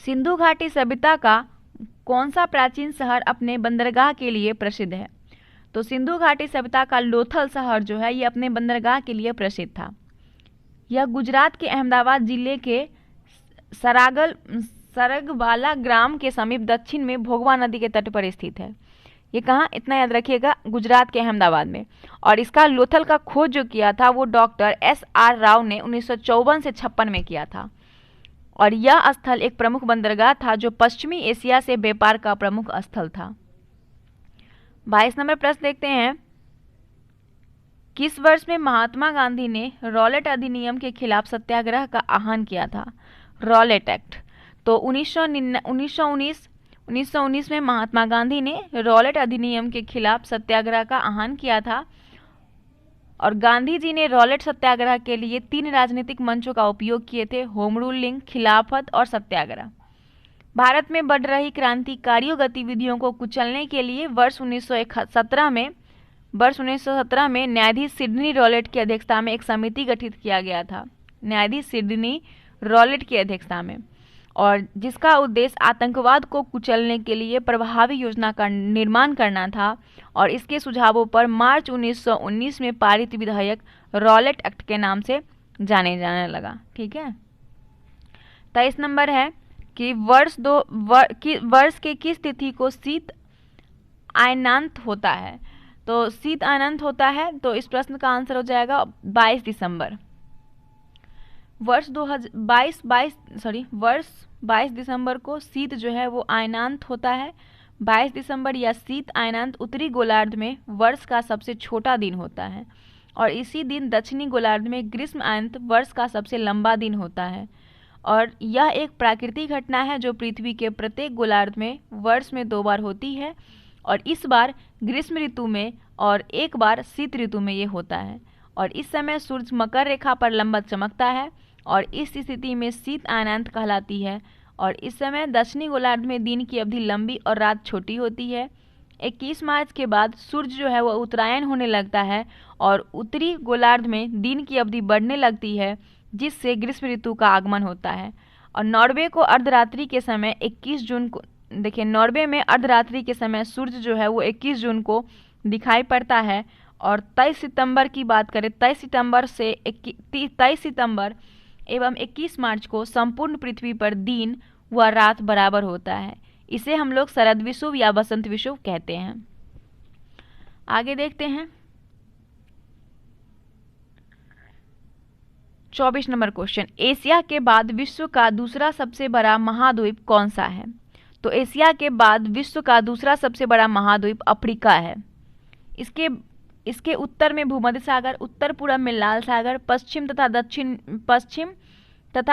सिंधु घाटी सभ्यता का कौन सा प्राचीन शहर अपने बंदरगाह के लिए प्रसिद्ध है? तो सिंधु घाटी सभ्यता का लोथल शहर जो है ये अपने बंदरगाह के लिए प्रसिद्ध था। यह गुजरात के अहमदाबाद जिले के सरगवाला ग्राम के समीप दक्षिण में भोगवा नदी के तट पर स्थित है। ये कहाँ, इतना याद रखिएगा, गुजरात के अहमदाबाद में। और इसका लोथल का खोज जो किया था वो डॉक्टर SR राव ने 1954 से 56 में किया था। और यह स्थल एक प्रमुख बंदरगाह था जो पश्चिमी एशिया से व्यापार का प्रमुख स्थल था। 22 नंबर प्रश्न देखते हैं, किस वर्ष में महात्मा गांधी ने रॉलेट अधिनियम के खिलाफ सत्याग्रह का आह्वान किया था? Rowlatt act. तो 1919 में महात्मा गांधी ने रॉलेट अधिनियम के खिलाफ सत्याग्रह का आह्वान किया था। और गांधी जी ने रॉलेट सत्याग्रह के लिए 3 राजनीतिक मंचों का उपयोग किए थे, होम रूलिंग, खिलाफत और सत्याग्रह। भारत में बढ़ रही क्रांतिकारी गतिविधियों को कुचलने के लिए वर्ष 1917 में न्यायाधीश सिडनी रॉलेट की अध्यक्षता में एक समिति गठित किया गया था, न्यायाधीश सिडनी रॉलेट की अध्यक्षता में, और जिसका उद्देश्य आतंकवाद को कुचलने के लिए प्रभावी योजना का निर्माण करना था। और इसके सुझावों पर मार्च 1919 में पारित विधेयक रॉलेट एक्ट के नाम से जाने लगा। ठीक है, 23 नंबर है कि वर्ष के किस तिथि को शीत अयनांत होता है? तो शीत अयनांत होता है, तो इस प्रश्न का आंसर हो जाएगा 22 दिसंबर। वर्ष 22 दिसंबर को शीत जो है वो अयनांत होता है। 22 दिसंबर या शीत अयनांत उत्तरी गोलार्ध में वर्ष का सबसे छोटा दिन होता है और इसी दिन दक्षिणी गोलार्ध में ग्रीष्म अयनांत वर्ष का सबसे लंबा दिन होता है। और यह एक प्राकृतिक घटना है जो पृथ्वी के प्रत्येक गोलार्ध में वर्ष में 2 बार होती है और इस बार ग्रीष्म ऋतु में और एक बार शीत ऋतु में ये होता है। और इस समय सूरज मकर रेखा पर लंबवत चमकता है और इस स्थिति में शीत अयनांत कहलाती है। और इस समय दक्षिणी गोलार्ध में दिन की अवधि लंबी और रात छोटी होती है। 21 मार्च के बाद सूर्य जो है वह उत्तरायण होने लगता है और उत्तरी गोलार्ध में दिन की अवधि बढ़ने लगती है जिससे ग्रीष्म ऋतु का आगमन होता है। और नॉर्वे को अर्धरात्रि के समय 21 जून को, देखिए नॉर्वे में अर्धरात्रि के समय सूर्य जो है वो 21 जून को दिखाई पड़ता है। और 23 सितंबर की बात करें, 23 सितंबर एवं 21 मार्च को संपूर्ण पृथ्वी पर दिन व रात बराबर होता है। इसे हम लोग शरद विषुव या बसंत विषुव कहते हैं। आगे देखते हैं 24 नंबर क्वेश्चन, एशिया के बाद विश्व का दूसरा सबसे बड़ा महाद्वीप कौन सा है? तो एशिया के बाद विश्व का दूसरा सबसे बड़ा महाद्वीप अफ्रीका है। इसके उत्तर में भूमध्य सागर, उत्तर पूर्व में लाल सागर, पश्चिम तथा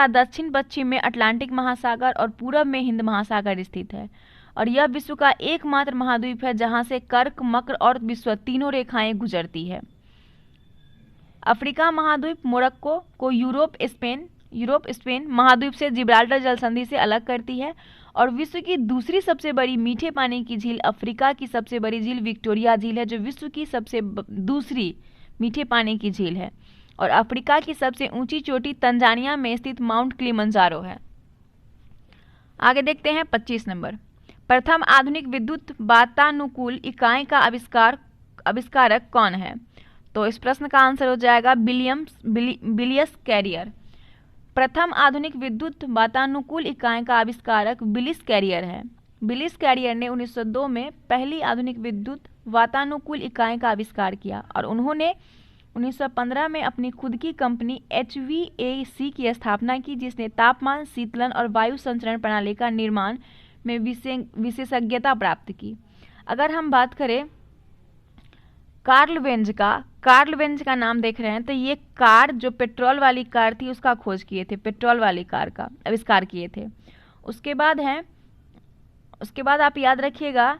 दक्षिण पश्चिम में अटलांटिक महासागर और पूरब में हिंद महासागर स्थित है। और यह विश्व का एकमात्र महाद्वीप है जहां से कर्क, मकर और विषुवत तीनों रेखाएं गुजरती है। अफ्रीका महाद्वीप मोरक्को को यूरोप स्पेन महाद्वीप से जिब्राल्टर जल संधि से अलग करती है। और विश्व की दूसरी सबसे बड़ी मीठे पानी की झील अफ्रीका की सबसे बड़ी झील विक्टोरिया झील है जो विश्व की सबसे दूसरी मीठे पानी की झील है। और अफ्रीका की सबसे ऊंची चोटी तंजानिया में स्थित माउंट किलिमंजारो है। आगे देखते हैं 25 नंबर, प्रथम आधुनिक विद्युत वातानुकूल इकाई का आविष्कारक कौन है? तो इस प्रश्न का आंसर हो जाएगा बिलियस कैरियर। प्रथम आधुनिक विद्युत वातानुकूल इकाई का आविष्कारक बिलिस कैरियर है। बिलिस कैरियर ने 1902 में पहली आधुनिक विद्युत वातानुकूल इकाई का आविष्कार किया और उन्होंने 1915 में अपनी खुद की कंपनी HVAC की स्थापना की, जिसने तापमान, शीतलन और वायु संचरण प्रणाली का निर्माण में विशेषज्ञता प्राप्त की। अगर हम बात करें कार्ल वेंज का नाम देख रहे हैं, तो ये कार जो पेट्रोल वाली कार थी उसका खोज किए थे, पेट्रोल वाली कार का आविष्कार किए थे। उसके बाद आप याद रखिएगा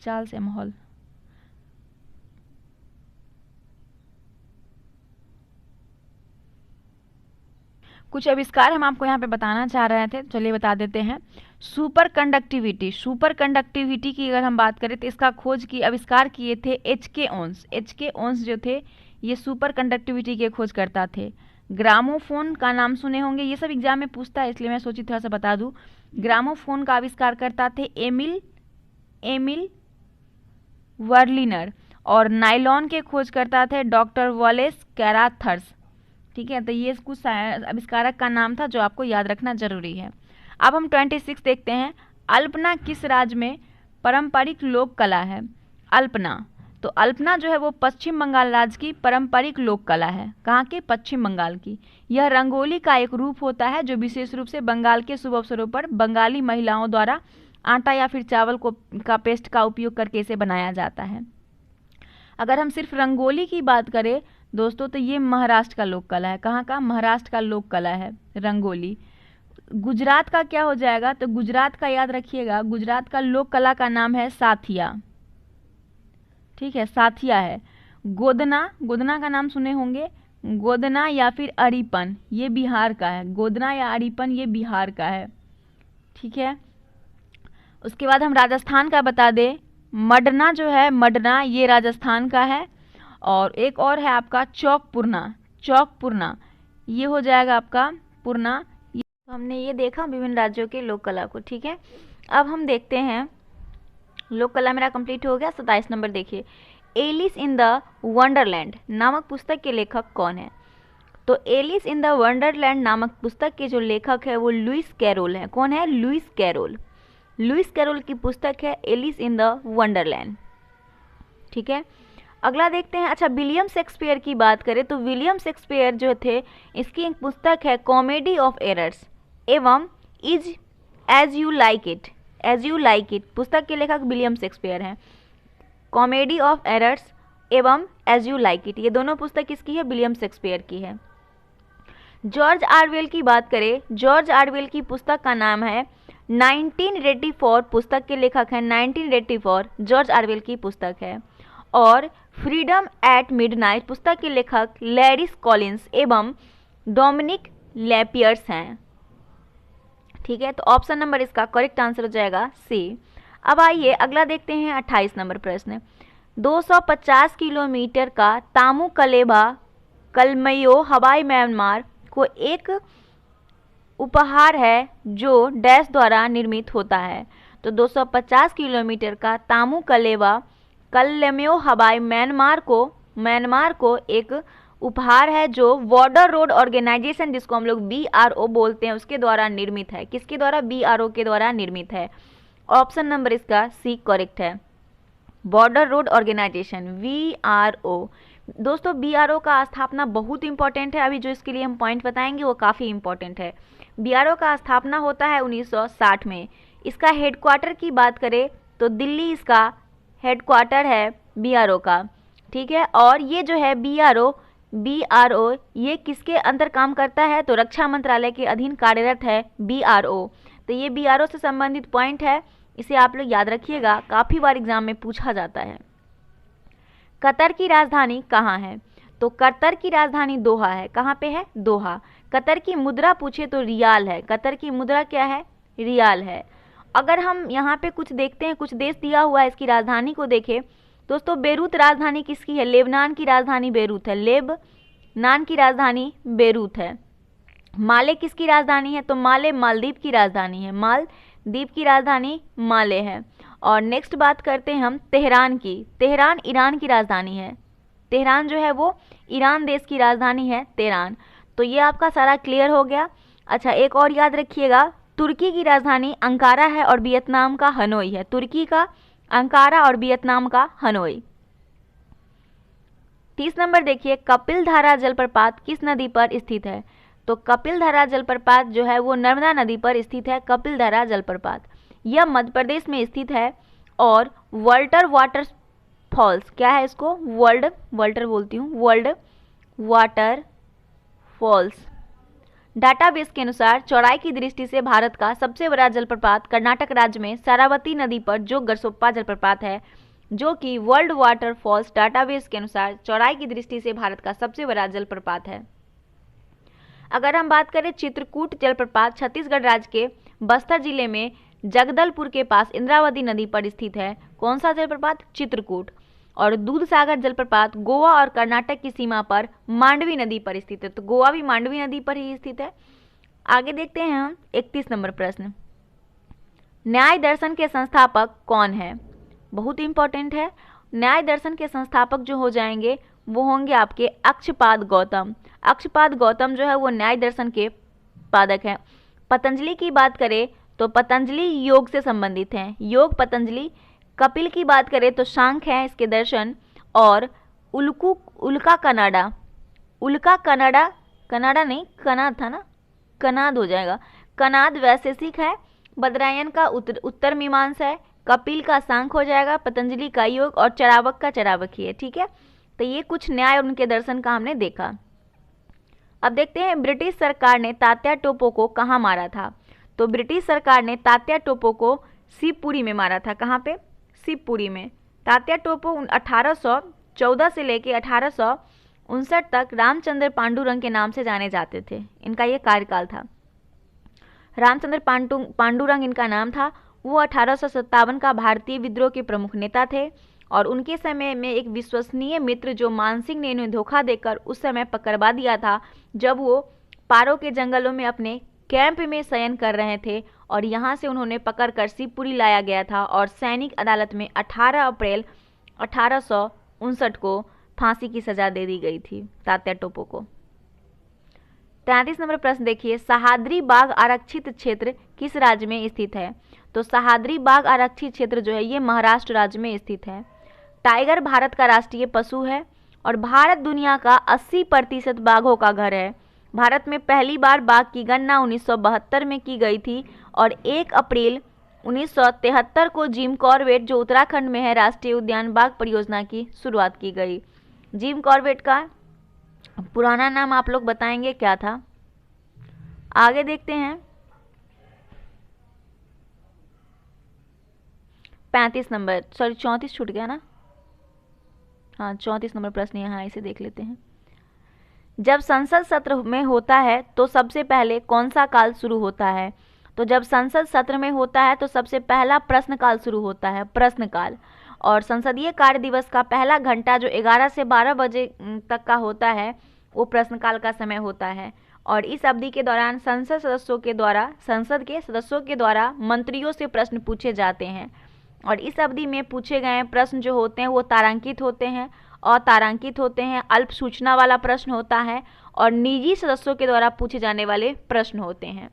चार्ल्स एमहॉल। कुछ आविष्कार हम आपको यहाँ पे बताना चाह रहे थे, चलिए बता देते हैं। सुपर कंडक्टिविटी की अगर हम बात करें तो इसका खोज की आविष्कार किए थे HK ओंस जो थे ये सुपर कंडक्टिविटी के खोज करता थे। ग्रामोफोन का नाम सुने होंगे, ये सब एग्जाम में पूछता है इसलिए मैं सोची थोड़ा सा बता दूं। ग्रामोफोन का आविष्कार करता थे एमिल वर्लिनर और नाइलॉन के खोज करता थे डॉक्टर वॉलेस कैराथर्स। ठीक है, तो ये कुछ आविष्कारक का नाम था जो आपको याद रखना जरूरी है। अब हम 26 देखते हैं। अल्पना किस राज्य में पारंपरिक लोक कला है? तो अल्पना जो है वो पश्चिम बंगाल राज्य की पारंपरिक लोक कला है। कहाँ की? पश्चिम बंगाल की। यह रंगोली का एक रूप होता है जो विशेष रूप से बंगाल के शुभ अवसरों पर बंगाली महिलाओं द्वारा आटा या फिर चावल का पेस्ट का उपयोग करके इसे बनाया जाता है। अगर हम सिर्फ रंगोली की बात करें दोस्तों तो ये महाराष्ट्र का लोक कला है। कहाँ का? महाराष्ट्र का लोक कला है रंगोली। गुजरात का क्या हो जाएगा? तो गुजरात का याद रखिएगा, गुजरात का लोक कला का नाम है साथिया। ठीक है, साथिया है। गोदना का नाम सुने होंगे, गोदना या फिर अरिपन ये बिहार का है। गोदना या अरिपन ये बिहार का है। ठीक है, उसके बाद हम राजस्थान का बता दें। मडना जो है, मडना ये राजस्थान का है। और एक और है आपका चौकपुरना ये हो जाएगा आपका पुरना। हमने ये देखा विभिन्न राज्यों के लोक कला को। ठीक है, अब हम देखते हैं लोक कला मेरा कंप्लीट हो गया। 27 नंबर देखिए, एलिस इन द वंडरलैंड नामक पुस्तक के लेखक कौन है? तो एलिस इन द वंडरलैंड नामक पुस्तक के जो लेखक है वो लुइस कैरोल है। कौन है? लुइस कैरोल की पुस्तक है एलिस इन द वंडरलैंड। ठीक है, अगला देखते हैं। अच्छा, विलियम शेक्सपियर की बात करें तो विलियम शेक्सपियर जो थे इसकी एक पुस्तक है कॉमेडी ऑफ एरर्स एवं इज एज यू लाइक इट। पुस्तक के लेखक विलियम शेक्सपियर हैं। कॉमेडी ऑफ एरर्स एवं एज यू लाइक इट ये दोनों पुस्तक किसकी है? विलियम शेक्सपियर की है। जॉर्ज आरवेल की बात करें, जॉर्ज आरवेल की पुस्तक का नाम है 1984। पुस्तक के लेखक हैं 1984 जॉर्ज आरवेल की पुस्तक है। और फ्रीडम एट मिडनाइट पुस्तक के लेखक लैरिस कॉलिंस एवं डोमिनिक लैपियर्स हैं। ठीक है, तो ऑप्शन नंबर इसका करेक्ट आंसर हो जाएगा सी। अब आइए अगला देखते हैं 28 नंबर प्रश्न। 250 किलोमीटर का तामू कलेबा कलमयो हवाई म्यांमार को एक उपहार है जो डैश द्वारा निर्मित होता है। तो 250 किलोमीटर का तामू कलेबा कलमयो हवाई म्यांमार को एक उपहार है जो बॉर्डर रोड ऑर्गेनाइजेशन जिसको हम लोग BRO बोलते हैं उसके द्वारा निर्मित है। किसके द्वारा? BRO के द्वारा निर्मित है। ऑप्शन नंबर इसका सी करेक्ट है, बॉर्डर रोड ऑर्गेनाइजेशन BRO। दोस्तों BRO का स्थापना बहुत इंपॉर्टेंट है। अभी जो इसके लिए हम पॉइंट बताएंगे वो काफ़ी इंपॉर्टेंट है। BRO का स्थापना होता है 1960 में। इसका हेडक्वार्टर की बात करें तो दिल्ली इसका हेडक्वार्टर है BRO का। ठीक है, और ये जो है BRO ये किसके अंदर काम करता है? तो रक्षा मंत्रालय के अधीन कार्यरत है BRO। तो ये BRO से संबंधित पॉइंट है, इसे आप लोग याद रखिएगा, काफ़ी बार एग्जाम में पूछा जाता है। कतर की राजधानी कहाँ है? तो कतर की राजधानी दोहा है। कहाँ पे है? दोहा। कतर की मुद्रा पूछे तो रियाल है। कतर की मुद्रा क्या है? रियाल है। अगर हम यहाँ पे कुछ देखते हैं, कुछ देश दिया हुआ है, इसकी राजधानी को देखें दोस्तों, बेरूत राजधानी किसकी है? लेबनान की राजधानी बेरूत है। लेबनान की राजधानी बेरूत है। माले किसकी राजधानी है? तो माले मालदीव की राजधानी है। मालदीव की राजधानी माले है। और नेक्स्ट बात करते हैं हम तेहरान की। तेहरान ईरान की राजधानी है। तेहरान जो है वो ईरान देश की राजधानी है तेहरान। तो ये आपका सारा क्लियर हो गया। अच्छा, एक और याद रखिएगा, तुर्की की राजधानी अंकारा है और वियतनाम का हनोई है। तुर्की का अंकारा और वियतनाम का हनोई। 30 नंबर देखिए, कपिल धारा जलप्रपात किस नदी पर स्थित है? तो कपिल धारा जलप्रपात जो है वो नर्मदा नदी पर स्थित है। कपिल धारा जलप्रपात यह मध्य प्रदेश में स्थित है। और वर्ल्टर वाटर फॉल्स, क्या है इसको? वर्ल्टर बोलती हूँ, वर्ल्ड वाटर फॉल्स। डाटाबेस के अनुसार चौड़ाई की दृष्टि से भारत का सबसे बड़ा जलप्रपात कर्नाटक राज्य में शरावती नदी पर जोग गरसोप्पा जलप्रपात है, जो कि वर्ल्ड वाटर फॉल्स डाटाबेस के अनुसार चौड़ाई की दृष्टि से भारत का सबसे बड़ा जलप्रपात है। अगर हम बात करें चित्रकूट जलप्रपात छत्तीसगढ़ राज्य के बस्तर जिले में जगदलपुर के पास इंद्रावती नदी पर स्थित है। कौन सा जलप्रपात? चित्रकूट। और दूधसागर जलप्रपात गोवा और कर्नाटक की सीमा पर मांडवी नदी पर स्थित है। तो गोवा भी मांडवी नदी पर ही स्थित है। आगे देखते हैं हम 31 नंबर प्रश्न, न्याय दर्शन के संस्थापक कौन है? बहुत इंपॉर्टेंट है। न्याय दर्शन के संस्थापक जो हो जाएंगे वो होंगे आपके अक्षपाद गौतम। अक्षपाद गौतम जो है वो न्याय दर्शन के पादक हैं। पतंजलि की बात करें तो पतंजलि योग से संबंधित हैं, योग पतंजलि। कपिल की बात करें तो सांख्य है इसके दर्शन। और उल्का कनाडा, उल्का कनाडा, कनाडा नहीं कनाद था ना, कनाद हो जाएगा, कनाद वैशेषिक है। बदरायन का उत्तर मीमांसा है। कपिल का सांख्य हो जाएगा, पतंजलि का योग और चरावक का चरावकी है। ठीक है, तो ये कुछ न्याय और उनके दर्शन का हमने देखा। अब देखते हैं ब्रिटिश सरकार ने तात्या टोपो को कहाँ मारा था? तो ब्रिटिश सरकार ने तात्या टोपो को शिवपुरी में मारा था। कहाँ पे? शिवपुरी में। तात्या टोपो 1814 से लेके 1859 तक रामचंद्र पांडुरंग के नाम से जाने जाते थे। इनका ये कार्यकाल था। रामचंद्र पांडुरंग इनका नाम था। वो 1857 का भारतीय विद्रोह के प्रमुख नेता थे। और उनके समय में एक विश्वसनीय मित्र जो मानसिंह ने इन्हें धोखा देकर उस समय पकड़वा दिया था, जब वो पारो के जंगलों में अपने कैंप में शयन कर रहे थे। और यहाँ से उन्होंने पकड़कर शिवपुरी लाया गया था और सैनिक अदालत में 18 अप्रैल 1859 को फांसी की सजा दे दी गई थी तात्या टोपो को। 33 नंबर प्रश्न देखिए, सहाद्री बाघ आरक्षित क्षेत्र किस राज्य में स्थित है? तो सहाद्री बाघ आरक्षित क्षेत्र जो है ये महाराष्ट्र राज्य में स्थित है। टाइगर भारत का राष्ट्रीय पशु है। और भारत दुनिया का 80% बाघों का घर है। भारत में पहली बार बाघ की गणना 1972 में की गई थी। और 1 अप्रैल 1973 को जिम कॉर्बेट जो उत्तराखंड में है राष्ट्रीय उद्यान बाघ परियोजना की शुरुआत की गई। जिम कॉर्बेट का पुराना नाम आप लोग बताएंगे क्या था? आगे देखते हैं 35 नंबर, सॉरी 34 छूट गया ना, हाँ 34 नंबर प्रश्न यहाँ, इसे देख लेते हैं। जब संसद सत्र में होता है तो सबसे पहले कौन सा काल शुरू होता है? तो जब संसद सत्र में होता है तो सबसे पहला प्रश्नकाल शुरू होता है, प्रश्नकाल। और संसदीय कार्य दिवस का पहला घंटा जो 11 से 12 बजे तक का होता है वो प्रश्नकाल का समय होता है। और इस अवधि के दौरान संसद के सदस्यों के द्वारा मंत्रियों से प्रश्न पूछे जाते हैं। और इस अवधि में पूछे गए प्रश्न जो होते हैं वो तारांकित होते हैं, अतारांकित होते हैं, अल्प सूचना वाला प्रश्न होता है और निजी सदस्यों के द्वारा पूछे जाने वाले प्रश्न होते हैं।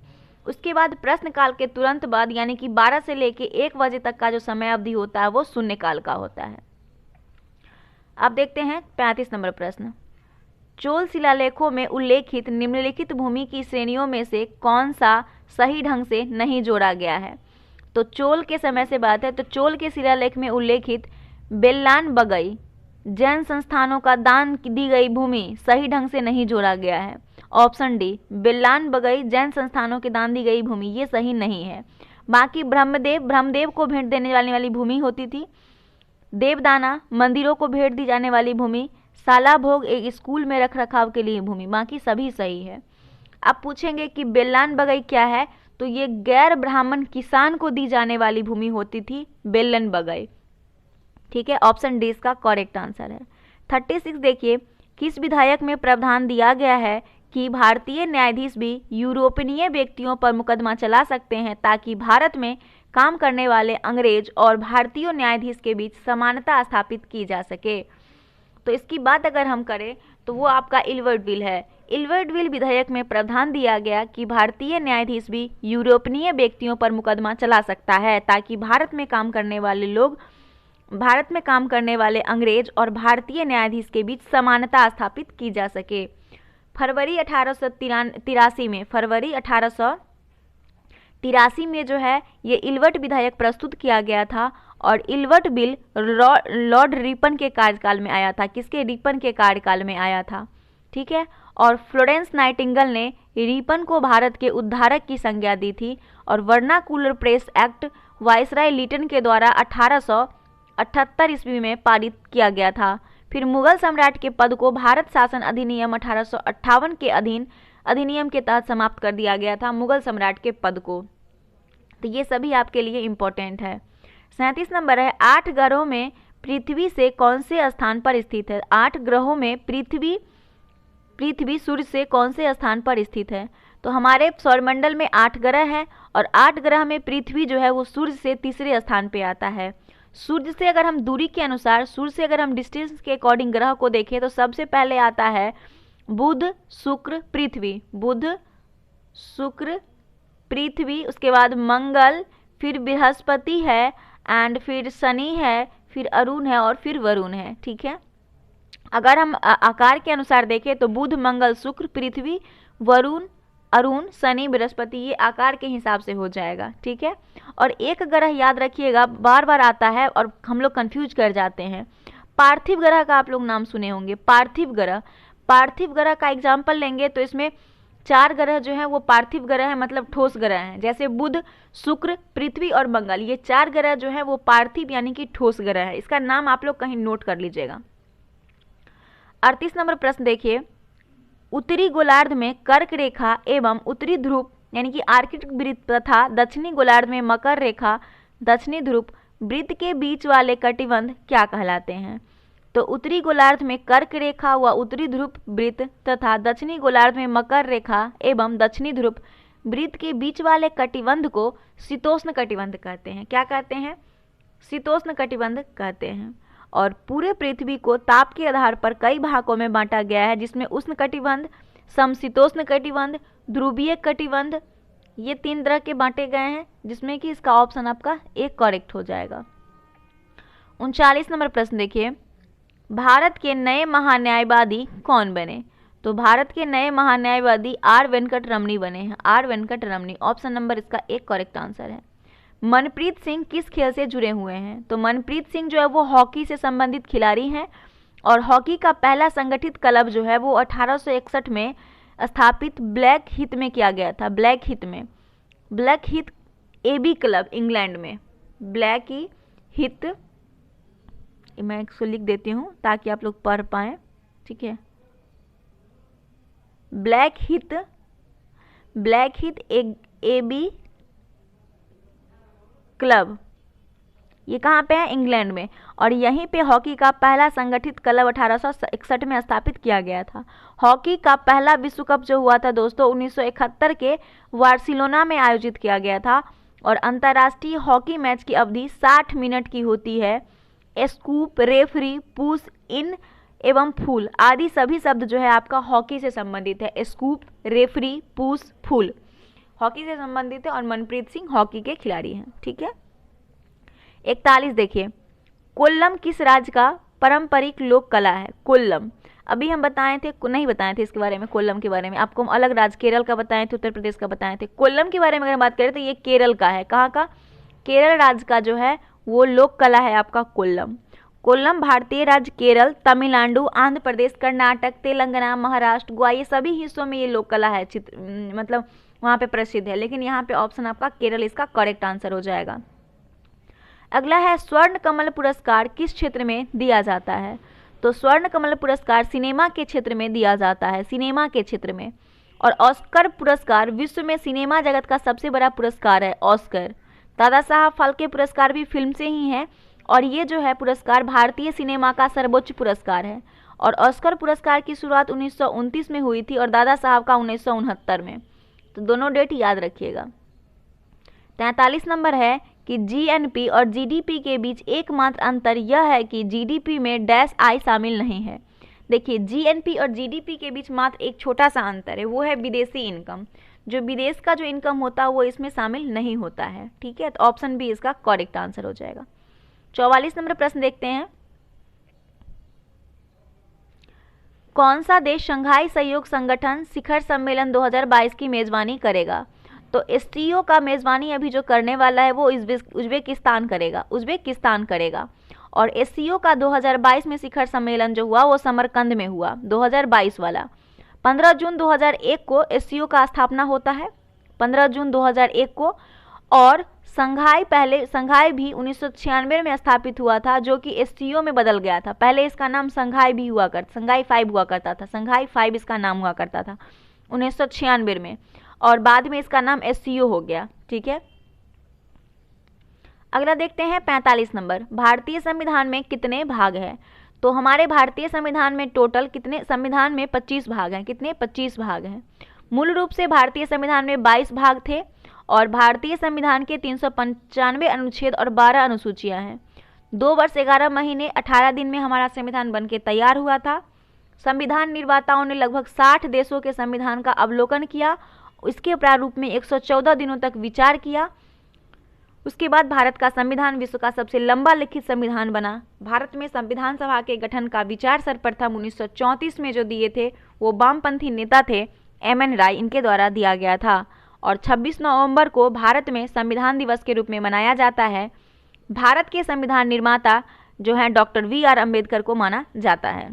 उसके बाद प्रश्नकाल के तुरंत बाद यानी कि 12 से लेके 1 बजे तक का जो समय अवधि होता है वो शून्यकाल का होता है। अब देखते हैं 35 नंबर प्रश्न, चोल शिलालेखों में उल्लेखित निम्नलिखित भूमि की श्रेणियों में से कौन सा सही ढंग से नहीं जोड़ा गया है? तो चोल के समय से बात है, तो चोल के शिलालेख में उल्लेखित बेल्लान बगई जैन संस्थानों का दान दी गई भूमि सही ढंग से नहीं जोड़ा गया है। ऑप्शन डी, बेल्लान बगई जैन संस्थानों के दान दी गई भूमि, ये सही नहीं है। बाकी ब्रह्मदेव को भेंट देने वाली भूमि होती थी। देवदाना मंदिरों को भेंट दी जाने वाली भूमि, साला भोग एक स्कूल में रख रखाव के लिए भूमि, बाकी सभी सही है। अब पूछेंगे कि बेल्लान बगई क्या है? तो ये गैर ब्राह्मण किसान को दी जाने वाली भूमि होती थी बेल्लन बगई। ठीक है, ऑप्शन डी इसका करेक्ट आंसर है। 36 देखिए, किस विधायक में प्रावधान दिया गया है कि भारतीय न्यायाधीश भी यूरोपीय व्यक्तियों पर मुकदमा चला सकते हैं ताकि भारत में काम करने वाले अंग्रेज और भारतीय न्यायाधीश के बीच समानता स्थापित की जा सके? तो इसकी बात अगर हम करें तो वो आपका इल्वर्ट विल है। इल्वर्ट विल विधेयक में प्रावधान दिया गया कि भारतीय न्यायाधीश भी यूरोपीय व्यक्तियों पर मुकदमा चला सकता है ताकि भारत में काम करने वाले लोग भारत में काम करने वाले अंग्रेज और भारतीय न्यायाधीश के बीच समानता स्थापित की जा सके। फरवरी 1883 में जो है ये इल्बर्ट विधेयक प्रस्तुत किया गया था और इल्बर्ट बिल लॉर्ड रिपन के कार्यकाल में आया था। किसके? रिपन के कार्यकाल में आया था। ठीक है। और फ्लोरेंस नाइटिंगेल ने रिपन को भारत के उद्धारक की संज्ञा दी थी और vernacular press act viceroy Lytton के द्वारा 1878 ईस्वी में पारित किया गया था। फिर मुगल सम्राट के पद को भारत शासन अधिनियम 1858 के अधिनियम के तहत समाप्त कर दिया गया था, मुगल सम्राट के पद को। तो ये सभी आपके लिए इम्पोर्टेंट है। 37 नंबर है, 8 ग्रहों में पृथ्वी से कौन से स्थान पर स्थित है? 8 ग्रहों में पृथ्वी सूर्य से कौन से स्थान पर स्थित है? तो हमारे सौरमंडल में 8 ग्रह हैं और 8 ग्रह में पृथ्वी जो है वो सूर्य से तीसरे स्थान पे आता है। सूर्य से अगर हम दूरी के अनुसार, सूर्य से अगर हम डिस्टेंस के अकॉर्डिंग ग्रह को देखें तो सबसे पहले आता है बुध, शुक्र, पृथ्वी। बुध, शुक्र, पृथ्वी, उसके बाद मंगल, फिर बृहस्पति है एंड फिर शनि है, फिर अरुण है और फिर वरुण है। ठीक है। अगर हम आकार के अनुसार देखें तो बुध, मंगल, शुक्र, पृथ्वी, वरुण, अरुण, शनि, बृहस्पति, ये आकार के हिसाब से हो जाएगा। ठीक है। और एक ग्रह याद रखिएगा, बार बार आता है और हम लोग कंफ्यूज कर जाते हैं। पार्थिव ग्रह का आप लोग नाम सुने होंगे। पार्थिव ग्रह का एग्जाम्पल लेंगे तो इसमें 4 ग्रह जो है वो पार्थिव ग्रह है, मतलब ठोस ग्रह हैं। जैसे बुध, शुक्र, पृथ्वी और मंगल, ये 4 ग्रह जो है वो पार्थिव यानी कि ठोस ग्रह है। इसका नाम आप लोग कहीं नोट कर लीजिएगा। 38 नंबर प्रश्न देखिए, उत्तरी गोलार्ध में कर्क रेखा एवं उत्तरी ध्रुव यानी कि आर्कटिक वृत्त तथा दक्षिणी गोलार्ध में मकर रेखा दक्षिणी ध्रुव वृत्त के बीच वाले कटिबंध क्या कहलाते हैं? तो उत्तरी गोलार्ध में कर्क रेखा व उत्तरी ध्रुव वृत्त तथा दक्षिणी गोलार्ध में मकर रेखा एवं दक्षिणी ध्रुव वृत्त के बीच वाले कटिबंध को शीतोष्ण कटिबंध कहते हैं। क्या कहते हैं? शीतोष्ण कटिबंध कहते हैं। और पूरे पृथ्वी को ताप के आधार पर कई भागों में बांटा गया है, जिसमें उष्ण कटिबंध, समशीतोष्ण कटिबंध, ध्रुवीय कटिबंध, ये 3 तरह के बांटे गए हैं, जिसमें कि इसका ऑप्शन आपका एक करेक्ट हो जाएगा। 39 नंबर प्रश्न देखिए, भारत के नए महान्यायवादी कौन बने? तो भारत के नए महान्यायवादी आर वेंकट रमनी बने हैं। R Venkat Ramani, option number इसका एक करेक्ट आंसर है। मनप्रीत सिंह किस खेल से जुड़े हुए हैं? तो मनप्रीत सिंह जो है वो हॉकी से संबंधित खिलाड़ी हैं और हॉकी का पहला संगठित क्लब जो है वो 1861 में स्थापित ब्लैक हीथ में किया गया था। Blackheath AB club England में। ब्लैक हीथ, मैं इसको लिख देती हूँ ताकि आप लोग पढ़ पाएँ। ठीक है। ब्लैक हीथ एबी क्लब, ये कहाँ पे है? इंग्लैंड में। और यहीं पे हॉकी का पहला संगठित क्लब 1861 में स्थापित किया गया था। हॉकी का पहला विश्व कप जो हुआ था दोस्तों 1971 के बार्सिलोना में आयोजित किया गया था और अंतर्राष्ट्रीय हॉकी मैच की अवधि 60 मिनट की होती है। स्कूप, रेफरी, पुश इन एवं फूल आदि सभी शब्द जो है आपका हॉकी से संबंधित है। स्कूप, रेफरी, पुश, फूल हॉकी से संबंधित है और मनप्रीत सिंह हॉकी के खिलाड़ी हैं। ठीक है। 41 देखिए, कोल्लम किस राज्य का पारंपरिक लोक कला है? कोल्लम अभी हम बताए थे, नहीं बताए थे इसके बारे में। कोल्लम के बारे में आपको हम अलग राज्य, केरल का बताए थे, उत्तर प्रदेश का बताए थे। कोल्लम के बारे में अगर बात करें तो ये केरल का है। कहाँ का? केरल राज्य का जो है वो लोक कला है आपका कोल्लम। कोल्लम भारतीय राज्य केरल, तमिलनाडु, आंध्र प्रदेश, कर्नाटक, तेलंगाना, महाराष्ट्र, गोवा, ये सभी हिस्सों में ये लोक कला है, मतलब वहाँ पे प्रसिद्ध है। लेकिन यहाँ पे ऑप्शन आपका केरल इसका करेक्ट आंसर हो जाएगा। अगला है, स्वर्ण कमल पुरस्कार किस क्षेत्र में दिया जाता है? तो स्वर्ण कमल पुरस्कार सिनेमा के क्षेत्र में दिया जाता है, सिनेमा के क्षेत्र में। और ऑस्कर पुरस्कार विश्व में सिनेमा जगत का सबसे बड़ा पुरस्कार है, ऑस्कर। दादा साहब फाल्के पुरस्कार भी फिल्म से ही है और ये जो है पुरस्कार भारतीय सिनेमा का सर्वोच्च पुरस्कार है। और ऑस्कर पुरस्कार की शुरुआत 1929 में हुई थी और दादा साहब का 1969 में। तो दोनों डेट याद रखिएगा। 43 नंबर है कि जीएनपी और जीडीपी के बीच एकमात्र अंतर यह है कि जीडीपी में डैश आई शामिल नहीं है। देखिए, जीएनपी और जीडीपी के बीच मात्र एक छोटा सा अंतर है, वो है विदेशी इनकम। जो विदेश का जो इनकम होता है वो इसमें शामिल नहीं होता है। ठीक है। तो ऑप्शन बी इसका करेक्ट आंसर हो जाएगा। 44 नंबर प्रश्न देखते हैं, कौन सा देश शंघाई सहयोग संगठन शिखर सम्मेलन 2022 की मेजबानी करेगा? तो एससीओ का मेजबानी अभी जो करने वाला है वो उज्बेकिस्तान करेगा। और एससीओ का 2022 में शिखर सम्मेलन जो हुआ वो समरकंद में हुआ, 2022 वाला। 15 जून 2001 को एससीओ का स्थापना होता है, 15 जून 2001 को। और संघाई भी 1996 में स्थापित हुआ था, जो कि एससीओ में बदल गया था। पहले इसका नाम संघाई 5 हुआ करता था, संघाई 5 इसका नाम हुआ करता था 1996 में, और बाद में इसका नाम एससीओ हो गया। ठीक है, अगला देखते हैं 45 नंबर, भारतीय संविधान में कितने भाग हैं? तो हमारे भारतीय संविधान में टोटल कितने, संविधान में 25 भाग हैं। कितने? 25 भाग हैं। मूल रूप से भारतीय संविधान में 22 भाग थे और भारतीय संविधान के 395 अनुच्छेद और 12 अनुसूचियां हैं। 2 वर्ष 11 महीने 18 दिन में हमारा संविधान बनके तैयार हुआ था। संविधान निर्माताओं ने लगभग 60 देशों के संविधान का अवलोकन किया, इसके प्रारूप में 114 दिनों तक विचार किया। उसके बाद भारत का संविधान विश्व का सबसे लंबा लिखित संविधान बना। भारत में संविधान सभा के गठन का विचार सर्वप्रथम 1934 में जो दिए थे वो वामपंथी नेता थे एम.एन. राय, इनके द्वारा दिया गया था। और 26 नवंबर को भारत में संविधान दिवस के रूप में मनाया जाता है। भारत के संविधान निर्माता जो हैं डॉक्टर वी.आर. अम्बेडकर को माना जाता है।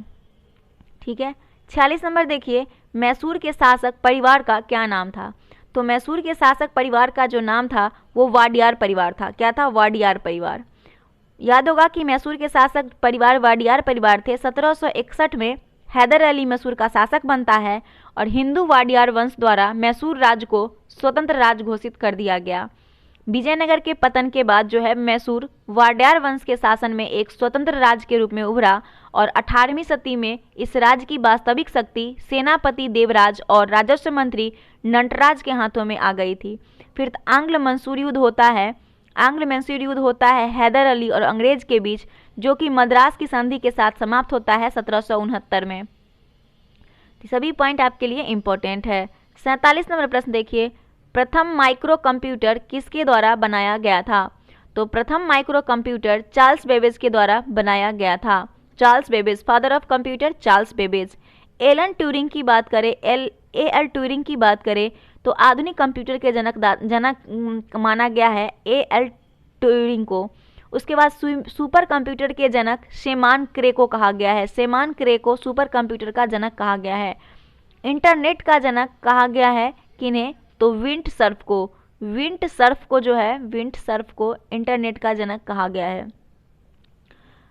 ठीक है, 46 नंबर देखिए, मैसूर के शासक परिवार का क्या नाम था? तो मैसूर के शासक परिवार का जो नाम था वो वाडियार परिवार था। क्या था? वाडियार परिवार। याद होगा कि मैसूर के शासक परिवार वाडियार परिवार थे। 1761 में हैदर अली मैसूर का शासक बनता है और हिंदू वाडियार वंश द्वारा मैसूर राज्य को स्वतंत्र राज्य घोषित कर दिया गया। विजयनगर के पतन के बाद जो है मैसूर वाडियार वंश के शासन में एक स्वतंत्र राज्य के रूप में उभरा और 18वीं सदी में इस राज्य की वास्तविक शक्ति सेनापति देवराज और राजस्व मंत्री नटराज के हाथों में आ गई थी। फिर आंग्ल मैसूर युद्ध होता है हैदर अली और अंग्रेज के बीच, जो कि मद्रास की संधि के साथ समाप्त होता है 1769 में। तो सभी पॉइंट आपके लिए इंपॉर्टेंट है। 47 नंबर प्रश्न देखिए, प्रथम माइक्रो कंप्यूटर किसके द्वारा बनाया गया था? तो प्रथम माइक्रो कंप्यूटर चार्ल्स बेबेज के द्वारा बनाया गया था। Charles Babbage, father of computer Charles Babbage. Alan Turing की बात करें, ए.एल. ट्यूरिंग की बात करें तो आधुनिक कंप्यूटर के जनक माना गया है ए.एल. ट्यूरिंग को। उसके बाद सुपर कंप्यूटर के जनक शेमान क्रे को कहा गया है। शेमान क्रे को सुपर कंप्यूटर का जनक कहा गया है। इंटरनेट का जनक कहा गया है किन्हें? तो विंट सर्फ को इंटरनेट का जनक कहा गया है।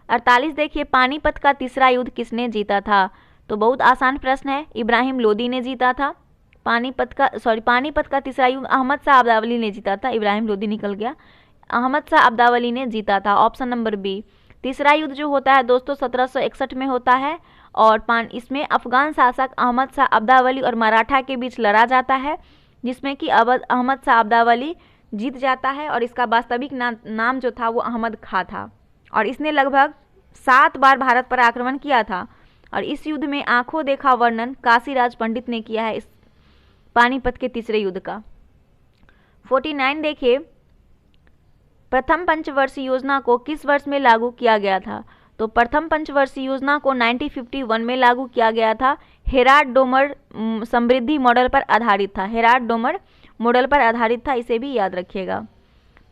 48 देखिए, पानीपत का तीसरा युद्ध किसने जीता था? तो बहुत आसान प्रश्न है, इब्राहिम लोदी ने जीता था। पानीपत का तीसरा युद्ध अहमद शाह अब्दावली ने जीता था। इब्राहिम लोदी निकल गया, अहमद शाह अब्दावली ने जीता था। Option number B. तीसरा युद्ध जो होता है दोस्तों 1761 में होता है और इसमें अफगान शासक अहमद शाह अब्दावली और मराठा के बीच लड़ा जाता है, जिसमें कि अहमद शाह अब्दावली जीत जाता है और इसका वास्तविक नाम जो था वो अहमद खां था और इसने लगभग 7 बार भारत पर आक्रमण किया था। और इस युद्ध में आंखों देखा वर्णन काशीराज पंडित ने किया है इस पानीपत के तीसरे युद्ध का। 49 देखिए, प्रथम पंचवर्षीय योजना को किस वर्ष में लागू किया गया था? तो प्रथम पंचवर्षीय योजना को 1951 में लागू किया गया था। हेराल्ड डोमर समृद्धि मॉडल पर आधारित था। हेराल्ड डोमर मॉडल पर आधारित था, इसे भी याद रखिएगा।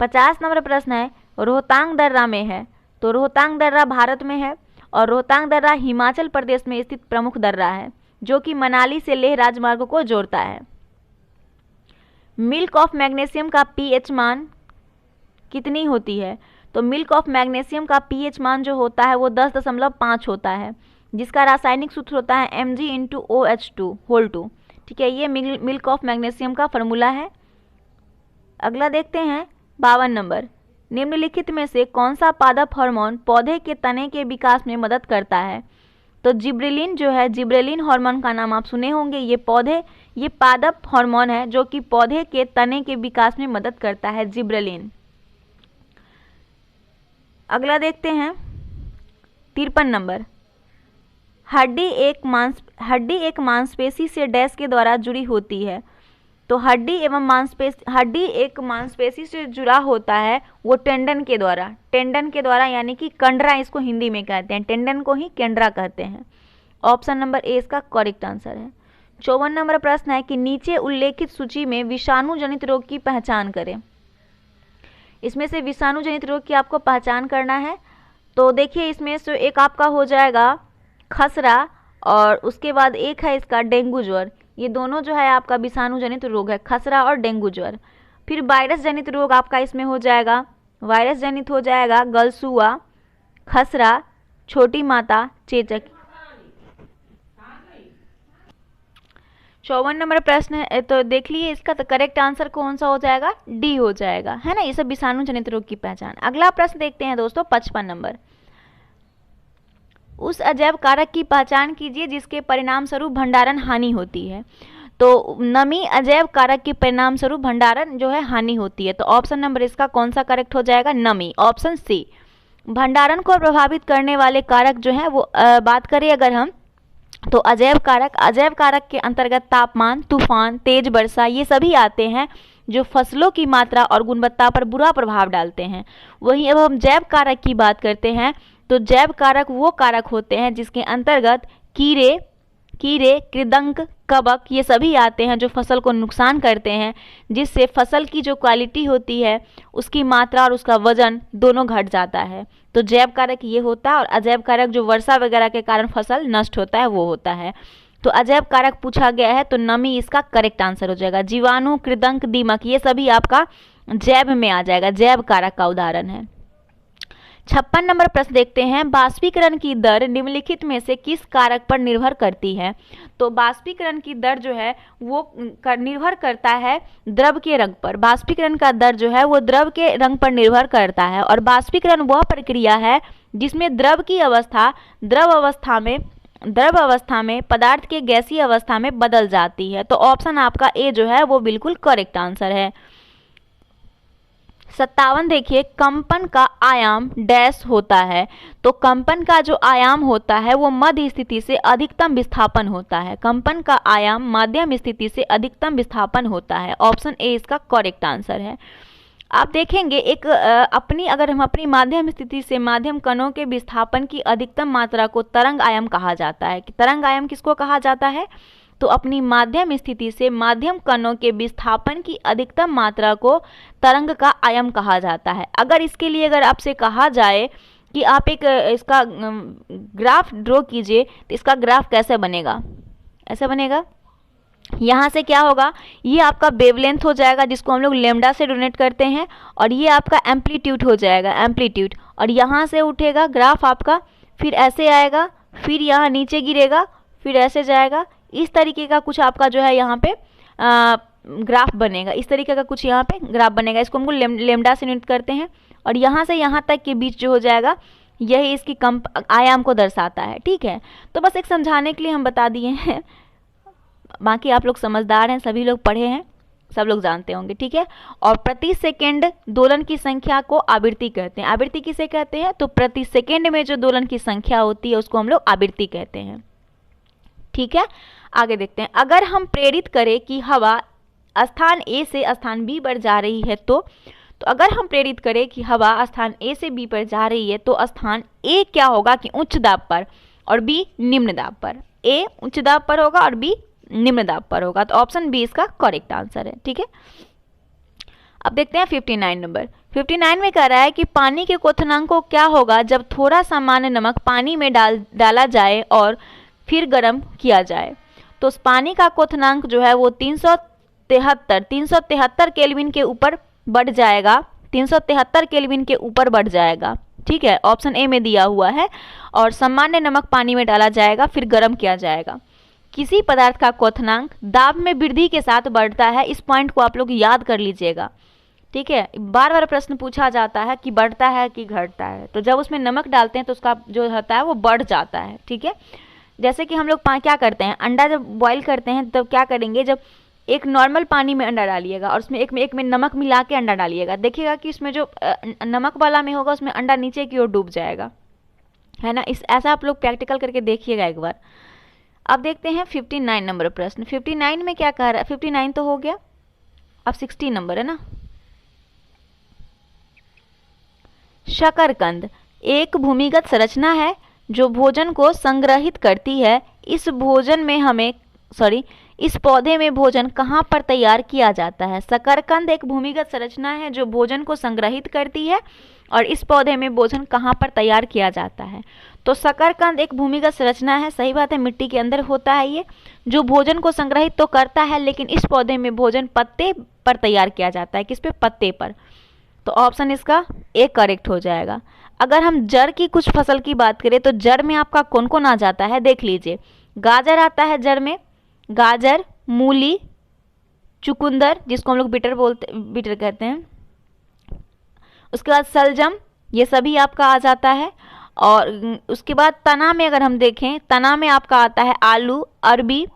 50 नंबर प्रश्न है, रोहतांग दर्रा में है। तो रोहतांग दर्रा भारत में है और रोहतांग दर्रा हिमाचल प्रदेश में स्थित प्रमुख दर्रा है जो कि मनाली से लेह राजमार्ग को जोड़ता है। मिल्क ऑफ मैग्नीशियम का पीएच मान कितनी होती है? तो मिल्क ऑफ मैग्नीशियम का पीएच मान जो होता है वो 10.5 होता है, जिसका रासायनिक सूत्र होता है Mg/OH2 ठीक है, ये मिल्क ऑफ मैग्नीशियम का फॉर्मूला है। अगला देखते हैं 52 नंबर, निम्नलिखित में से कौन सा पादप हार्मोन पौधे के तने के विकास में मदद करता है? तो जिब्रेलिन जो है, जिब्रेलिन हार्मोन का नाम आप सुने होंगे। ये पादप हार्मोन है जो कि पौधे के तने के विकास में मदद करता है, जिब्रेलिन। अगला देखते हैं 53 नंबर, हड्डी एक मांसपेशी से डैश के द्वारा जुड़ी होती है। तो हड्डी एक मांसपेशी से जुड़ा होता है, वो टेंडन के द्वारा यानी कि कंडरा इसको हिंदी में कहते हैं, टेंडन को ही केंड्रा कहते हैं। ऑप्शन नंबर ए इसका करेक्ट आंसर है। 54 नंबर प्रश्न है कि नीचे उल्लेखित सूची में विषाणु जनित रोग की पहचान करें। इसमें से विषाणु जनित रोग की आपको पहचान करना है। तो देखिए इसमें से एक आपका हो जाएगा खसरा और उसके बाद एक है इसका डेंगू ज्वर। ये दोनों जो है आपका विषाणु जनित रोग है, खसरा और डेंगू ज्वर। फिर वायरस जनित रोग आपका इसमें हो जाएगा, वायरस जनित हो जाएगा गलसुआ, खसरा, छोटी माता, चेचक। 54 नंबर प्रश्न है, तो देख लिए इसका तो करेक्ट आंसर कौन सा हो जाएगा, डी हो जाएगा, है ना। ये सब विषाणु जनित रोग की पहचान। अगला प्रश्न देखते हैं दोस्तों 55 नंबर। उस अजैव कारक की पहचान कीजिए जिसके परिणाम स्वरूप भंडारण हानि होती है। तो नमी अजैव कारक के परिणाम स्वरूप भंडारण जो है हानि होती है। तो ऑप्शन नंबर इसका कौन सा करेक्ट हो जाएगा, नमी, ऑप्शन सी। भंडारण को प्रभावित करने वाले कारक जो है वो बात करें अगर हम, तो अजैव कारक के अंतर्गत तापमान, तूफान, तेज वर्षा ये सभी आते हैं जो फसलों की मात्रा और गुणवत्ता पर बुरा प्रभाव डालते हैं। वहीं अब हम जैव कारक की बात करते हैं, तो जैव कारक वो कारक होते हैं जिसके अंतर्गत कीड़े, कृदंक, कवक ये सभी आते हैं जो फसल को नुकसान करते हैं, जिससे फसल की जो क्वालिटी होती है उसकी मात्रा और उसका वजन दोनों घट जाता है। तो जैव कारक ये होता है और अजैव कारक जो वर्षा वगैरह के कारण फसल नष्ट होता है वो होता है। तो अजैव कारक पूछा गया है तो नमी इसका करेक्ट आंसर हो जाएगा। जीवाणु, कृदंक, दीमक ये सभी आपका जैव में आ जाएगा, जैव कारक का उदाहरण है। 56 नंबर प्रश्न देखते हैं, बाष्पीकरण की दर निम्नलिखित में से किस कारक पर निर्भर करती है। तो बाष्पीकरण की दर जो है वो निर्भर करता है द्रव के रंग पर। बाष्पीकरण का दर जो है वो द्रव के रंग पर निर्भर करता है और बाष्पीकरण वह प्रक्रिया है जिसमें द्रव की अवस्था द्रव अवस्था में पदार्थ के गैसीय अवस्था में बदल जाती है। तो ऑप्शन आपका ए जो है वो बिल्कुल करेक्ट आंसर है। 57 देखिए, कंपन का आयाम डैश होता है। तो कंपन का जो आयाम होता है वो मध्य स्थिति से अधिकतम विस्थापन होता है। कंपन का आयाम मध्यम स्थिति से अधिकतम विस्थापन होता है। ऑप्शन ए इसका करेक्ट आंसर है। आप देखेंगे अगर हम अपनी माध्यम स्थिति से माध्यम कणों के विस्थापन की अधिकतम मात्रा को तरंग आयाम कहा जाता है। तरंग आयाम किसको कहा जाता है, तो अपनी माध्यम स्थिति से माध्यम कणों के विस्थापन की अधिकतम मात्रा को तरंग का आयाम कहा जाता है। अगर इसके लिए अगर आपसे कहा जाए कि आप एक इसका ग्राफ ड्रॉ कीजिए तो इसका ग्राफ कैसे बनेगा, ऐसे बनेगा। यहाँ से क्या होगा, ये आपका वेवलेंथ हो जाएगा जिसको हम लोग लेमडा से डोनेट करते हैं, और ये आपका एम्पलीट्यूड हो जाएगा, एम्पलीट्यूड। और यहाँ से उठेगा ग्राफ आपका, फिर ऐसे आएगा, फिर यहाँ नीचे गिरेगा, फिर ऐसे जाएगा। इस तरीके का कुछ आपका जो है यहाँ पे ग्राफ बनेगा, इस तरीके का कुछ यहाँ पे ग्राफ बनेगा। इसको हमको लेमडा से यूनिट करते हैं और यहाँ से यहाँ तक के बीच जो हो जाएगा यही इसकी आयाम को दर्शाता है। ठीक है, तो बस एक समझाने के लिए हम बता दिए हैं, बाकी आप लोग समझदार हैं, सभी लोग पढ़े हैं, सब लोग जानते होंगे। ठीक है, और प्रति सेकेंड दोलन की संख्या को आवृत्ति कहते हैं। आवृत्ति किसे कहते हैं, तो प्रति सेकेंड में जो दोलन की संख्या होती है उसको हम लोग आवृत्ति कहते हैं। ठीक है, आगे देखते हैं। अगर हम प्रेरित करें कि हवा स्थान ए से स्थान बी पर जा रही है तो अगर हम प्रेरित करें कि हवा स्थान ए से बी पर जा रही है तो स्थान ए क्या होगा कि उच्च दाब पर और बी निम्न दाब पर। ए उच्च दाब पर होगा और बी निम्न दाब पर होगा। तो ऑप्शन बी इसका करेक्ट आंसर है। ठीक है, अब देखते हैं 59 नंबर। 59 में कह रहा है कि पानी के क्वथनांक को क्या होगा जब थोड़ा सामान्य नमक पानी में डाला जाए और फिर गर्म किया जाए। तो पानी का क्वथनांक जो है वो 373 केल्विन के ऊपर बढ़ जाएगा, 373 केल्विन के ऊपर बढ़ जाएगा। ठीक है, ऑप्शन ए में दिया हुआ है। और सामान्य नमक पानी में डाला जाएगा फिर गर्म किया जाएगा। किसी पदार्थ का क्वथनांक दाब में वृद्धि के साथ बढ़ता है, इस पॉइंट को आप लोग याद कर लीजिएगा। ठीक है, बार बार प्रश्न पूछा जाता है कि बढ़ता है कि घटता है, तो जब उसमें नमक डालते हैं तो उसका जो होता है वो बढ़ जाता है। ठीक है, जैसे कि हम लोग क्या करते हैं, अंडा जब बॉईल करते हैं तब क्या करेंगे, जब एक नॉर्मल पानी में अंडा डालिएगा और उसमें एक में नमक मिला के अंडा डालिएगा, देखिएगा कि इसमें जो नमक वाला में होगा उसमें अंडा नीचे की ओर डूब जाएगा, है ना। ऐसा आप लोग प्रैक्टिकल करके देखिएगा एक बार। अब देखते हैं 59 नंबर प्रश्न। 59 में क्या कह रहा है, 59 तो हो गया, अब 16 नंबर है ना। शकरकंद एक भूमिगत संरचना है जो भोजन को संग्रहित करती है। इस पौधे में भोजन कहाँ पर तैयार किया जाता है? शकरकंद एक भूमिगत संरचना है जो भोजन को संग्रहित करती है, और इस पौधे में भोजन कहाँ पर तैयार किया जाता है? तो शकरकंद एक भूमिगत संरचना है, सही बात है, मिट्टी के अंदर होता है ये, जो भोजन को संग्रहित तो करता है, लेकिन इस पौधे में भोजन पत्ते पर तैयार किया जाता है। किस पे? पत्ते पर। तो ऑप्शन इसका ए करेक्ट हो जाएगा। अगर हम जड़ की कुछ फसल की बात करें तो जड़ में आपका कौन कौन आ जाता है, देख लीजिए। गाजर आता है जड़ में, गाजर, मूली, चुकंदर जिसको हम लोग बीटर कहते हैं, उसके बाद सलजम, ये सभी आपका आ जाता है। और उसके बाद तना में अगर हम देखें, तना में आपका आता है आलू, अरबी,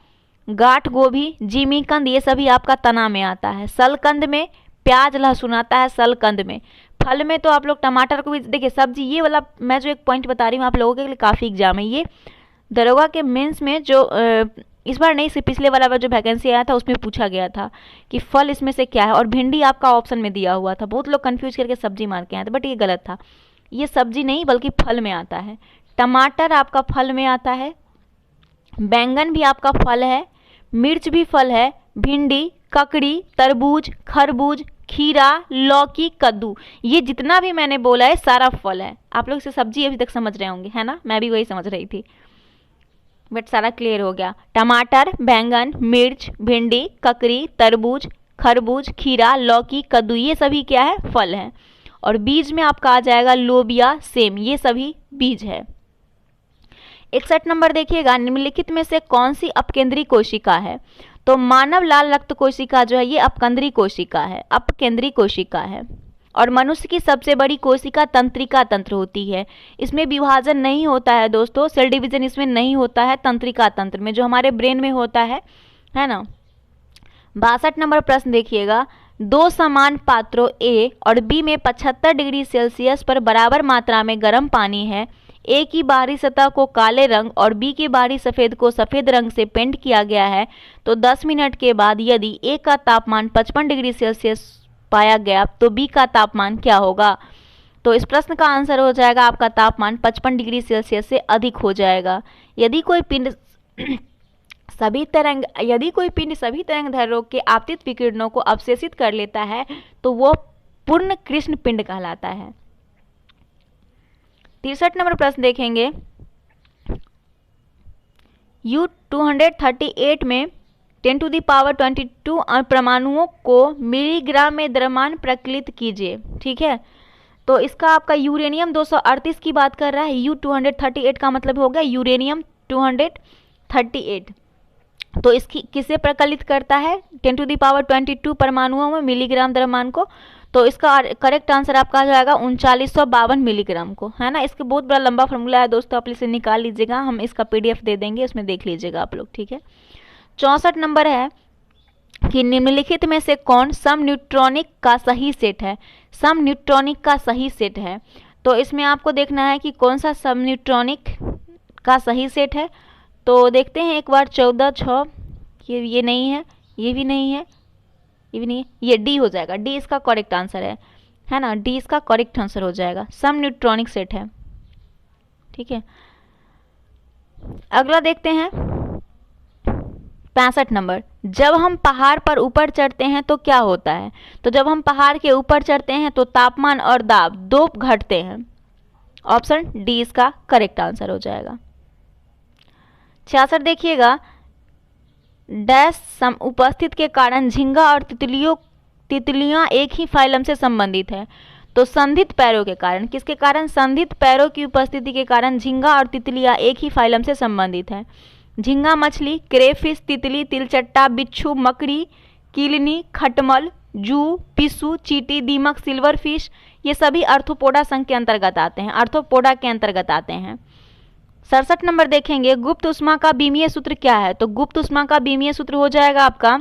गांठ गोभी, जिमीकंद, ये सभी आपका तना में आता है। सलकंद में प्याज लहसुन आता है सलकंद में। फल में तो आप लोग टमाटर को भी देखिए, सब्जी, ये वाला मैं जो एक पॉइंट बता रही हूँ आप लोगों के लिए काफ़ी एग्जाम है ये। दरोगा के मेंस में जो इस बार नहीं, से पिछले वाला जो वैकेंसी आया था उसमें पूछा गया था कि फल इसमें से क्या है, और भिंडी आपका ऑप्शन में दिया हुआ था। बहुत लोग कंफ्यूज करके सब्जी मार के आए थे, बट ये गलत था, ये सब्जी नहीं बल्कि फल में आता है। टमाटर आपका फल में आता है, बैंगन भी आपका फल है, मिर्च भी फल है, भिंडी, ककड़ी, तरबूज, खरबूज, खीरा, लौकी, कद्दू, ये जितना भी मैंने बोला है सारा फल है। आप लोग इसे सब्जी अभी तक समझ रहे होंगे, है ना? मैं भी वही समझ रही थी, बट सारा क्लियर हो गया। टमाटर, बैंगन, मिर्च, भिंडी, ककड़ी, तरबूज, खरबूज, खीरा, लौकी, कद्दू, ये सभी क्या है? फल है। और बीज में आपका आ जाएगा लोबिया, सेम, ये सभी बीज है। 61 नंबर देखिएगा, निम्नलिखित में से कौन सी अपकेंद्री कोशिका है? तो मानव लाल रक्त कोशिका जो है ये अपकेंद्री कोशिका है, अपकेंद्री कोशिका है। और मनुष्य की सबसे बड़ी कोशिका तंत्रिका तंत्र होती है, इसमें विभाजन नहीं होता है दोस्तों, सेल डिवीजन इसमें नहीं होता है तंत्रिका तंत्र में, जो हमारे ब्रेन में होता है ना। 62 नंबर प्रश्न देखिएगा, दो समान पात्रों ए और बी में 75 डिग्री सेल्सियस पर बराबर मात्रा में गर्म पानी है। ए की बाहरी सतह को काले रंग और बी के बाहरी सफ़ेद को सफ़ेद रंग से पेंट किया गया है। तो 10 मिनट के बाद यदि ए का तापमान 55 डिग्री सेल्सियस पाया गया तो बी का तापमान क्या होगा? तो इस प्रश्न का आंसर हो जाएगा आपका तापमान 55 डिग्री सेल्सियस से अधिक हो जाएगा। यदि कोई पिंड सभी तरंगदैर्घ्य के आपतित विकिरणों को अवशेषित कर लेता है तो वो पूर्ण कृष्ण पिंड कहलाता है। 63 नंबर प्रश्न देखेंगे, U-238 में 10⁻22 परमाणुओं को मिलीग्राम में द्रव्यमान प्रकलित कीजिए। ठीक है, तो इसका आपका यूरेनियम 238 की बात कर रहा है। U-238 का मतलब हो गया यूरेनियम 238। तो इसकी किसे प्रकलित करता है? 10⁻22 परमाणुओं में मिलीग्राम द्रव्यमान को। तो इसका करेक्ट आंसर आपका आ जाएगा 3952 मिलीग्राम को, है ना। इसके बहुत बड़ा लंबा फॉर्मूला है दोस्तों, आप इसे निकाल लीजिएगा, हम इसका PDF दे देंगे, उसमें देख लीजिएगा आप लोग। ठीक है, 64 नंबर है कि निम्नलिखित में से कौन सम न्यूट्रॉनिक का सही सेट है? सम न्यूट्रॉनिक का सही सेट है, तो इसमें आपको देखना है कि कौन सा सम न्यूट्रॉनिक का सही सेट है। तो देखते हैं एक बार, 14, 6, ये नहीं है, ये भी नहीं है, ये भी नहीं है, ये डी हो जाएगा। डी इसका करेक्ट आंसर है ना, डी इसका करेक्ट आंसर हो जाएगा, सम न्यूट्रॉनिक सेट है। ठीक है, अगला देखते हैं 65 नंबर, जब हम पहाड़ पर ऊपर चढ़ते हैं तो क्या होता है? तो जब हम पहाड़ के ऊपर चढ़ते हैं तो तापमान और दाब दो घटते हैं। ऑप्शन डी इसका करेक्ट आंसर हो जाएगा। 66 देखिएगा, डैश सम उपस्थित के कारण झींगा और तितलियां एक ही फाइलम से संबंधित है। तो संधित पैरों के कारण, किसके कारण? संधित पैरों की उपस्थिति के कारण झींगा और तितलियां एक ही फाइलम से संबंधित है। झींगा मछली, क्रेफिश, तितली, तिलचट्टा, बिच्छू, मकड़ी, किलनी, खटमल, जू, पिस्सू, चींटी, दीमक, सिल्वर फिश, ये सभी आर्थ्रोपोडा संघ के अंतर्गत आते हैं, आर्थ्रोपोडा के अंतर्गत आते हैं। 67 नंबर देखेंगे, गुप्त ऊष्मा का बीमीय सूत्र क्या है? तो गुप्त ऊष्मा का बीमीय सूत्र हो जाएगा आपका,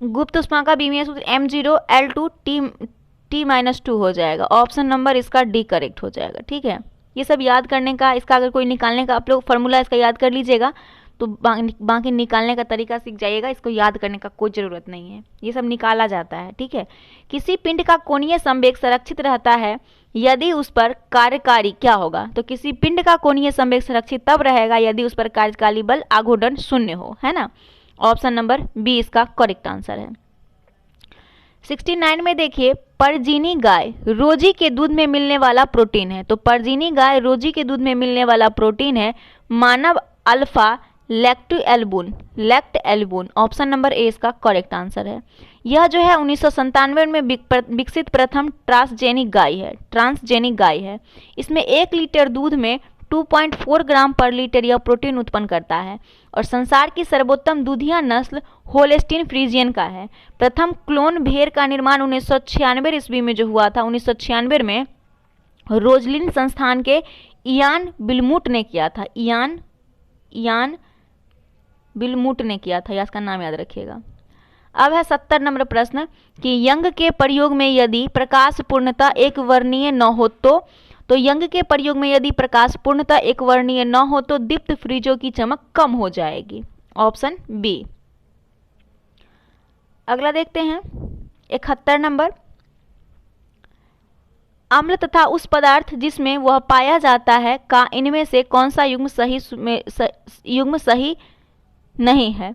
गुप्त ऊष्मा का बीमीय सूत्र M0L2 T-2 हो जाएगा। ऑप्शन नंबर इसका डी करेक्ट हो जाएगा। ठीक है, ये सब याद करने का, इसका अगर कोई निकालने का आप लोग फॉर्मूला इसका याद कर लीजिएगा तो बाकी निकालने का तरीका सीख जाइएगा, इसको याद करने का कोई ज़रूरत नहीं है, ये सब निकाला जाता है, ठीक है। किसी पिंड का कोणीय संवेग संरक्षित रहता है यदि उस पर कार्यकारी क्या होगा, तो किसी पिंड का कोणीय संवेग संरक्षित तब रहेगा यदि उस पर कार्यकारी बल आघूर्ण शून्य हो, है ना। ऑप्शन नंबर बी इसका करेक्ट आंसर है। 69 में देखिए, परजीनी गाय रोजी के दूध में मिलने वाला प्रोटीन है। तो परजीनी गाय रोजी के दूध में मिलने वाला प्रोटीन है मानव अल्फा लैक्ट एल्बुन। ऑप्शन नंबर ए इसका करेक्ट आंसर है। यह जो है 1997 में विकसित प्रथम ट्रांसजेनिक गाय है। इसमें 1 लीटर दूध में 2.4 ग्राम पर लीटर यह प्रोटीन उत्पन्न करता है और संसार की सर्वोत्तम दूधिया नस्ल होल्स्टीन फ्रीजियन का है। प्रथम क्लोन भेड़ का निर्माण 1996 ईस्वी में जो हुआ था, 1996 में रोजलिन संस्थान के इयान बिलमुट ने किया था। इयान बिलमुट ने किया था, या इसका नाम याद रखिएगा। अब है 70 नंबर प्रश्न कि यंग के प्रयोग में यदि प्रकाश पूर्णतः एक वर्णीय न हो तो यंग के प्रयोग में यदि प्रकाश पूर्णतः एक वर्णीय न हो तो दीप्त फ्रिजों की चमक कम हो जाएगी। Option B. अगला देखते हैं 71 नंबर, अम्ल तथा उस पदार्थ जिसमें वह पाया जाता है का इनमें से कौन सा युग्म सही नहीं है।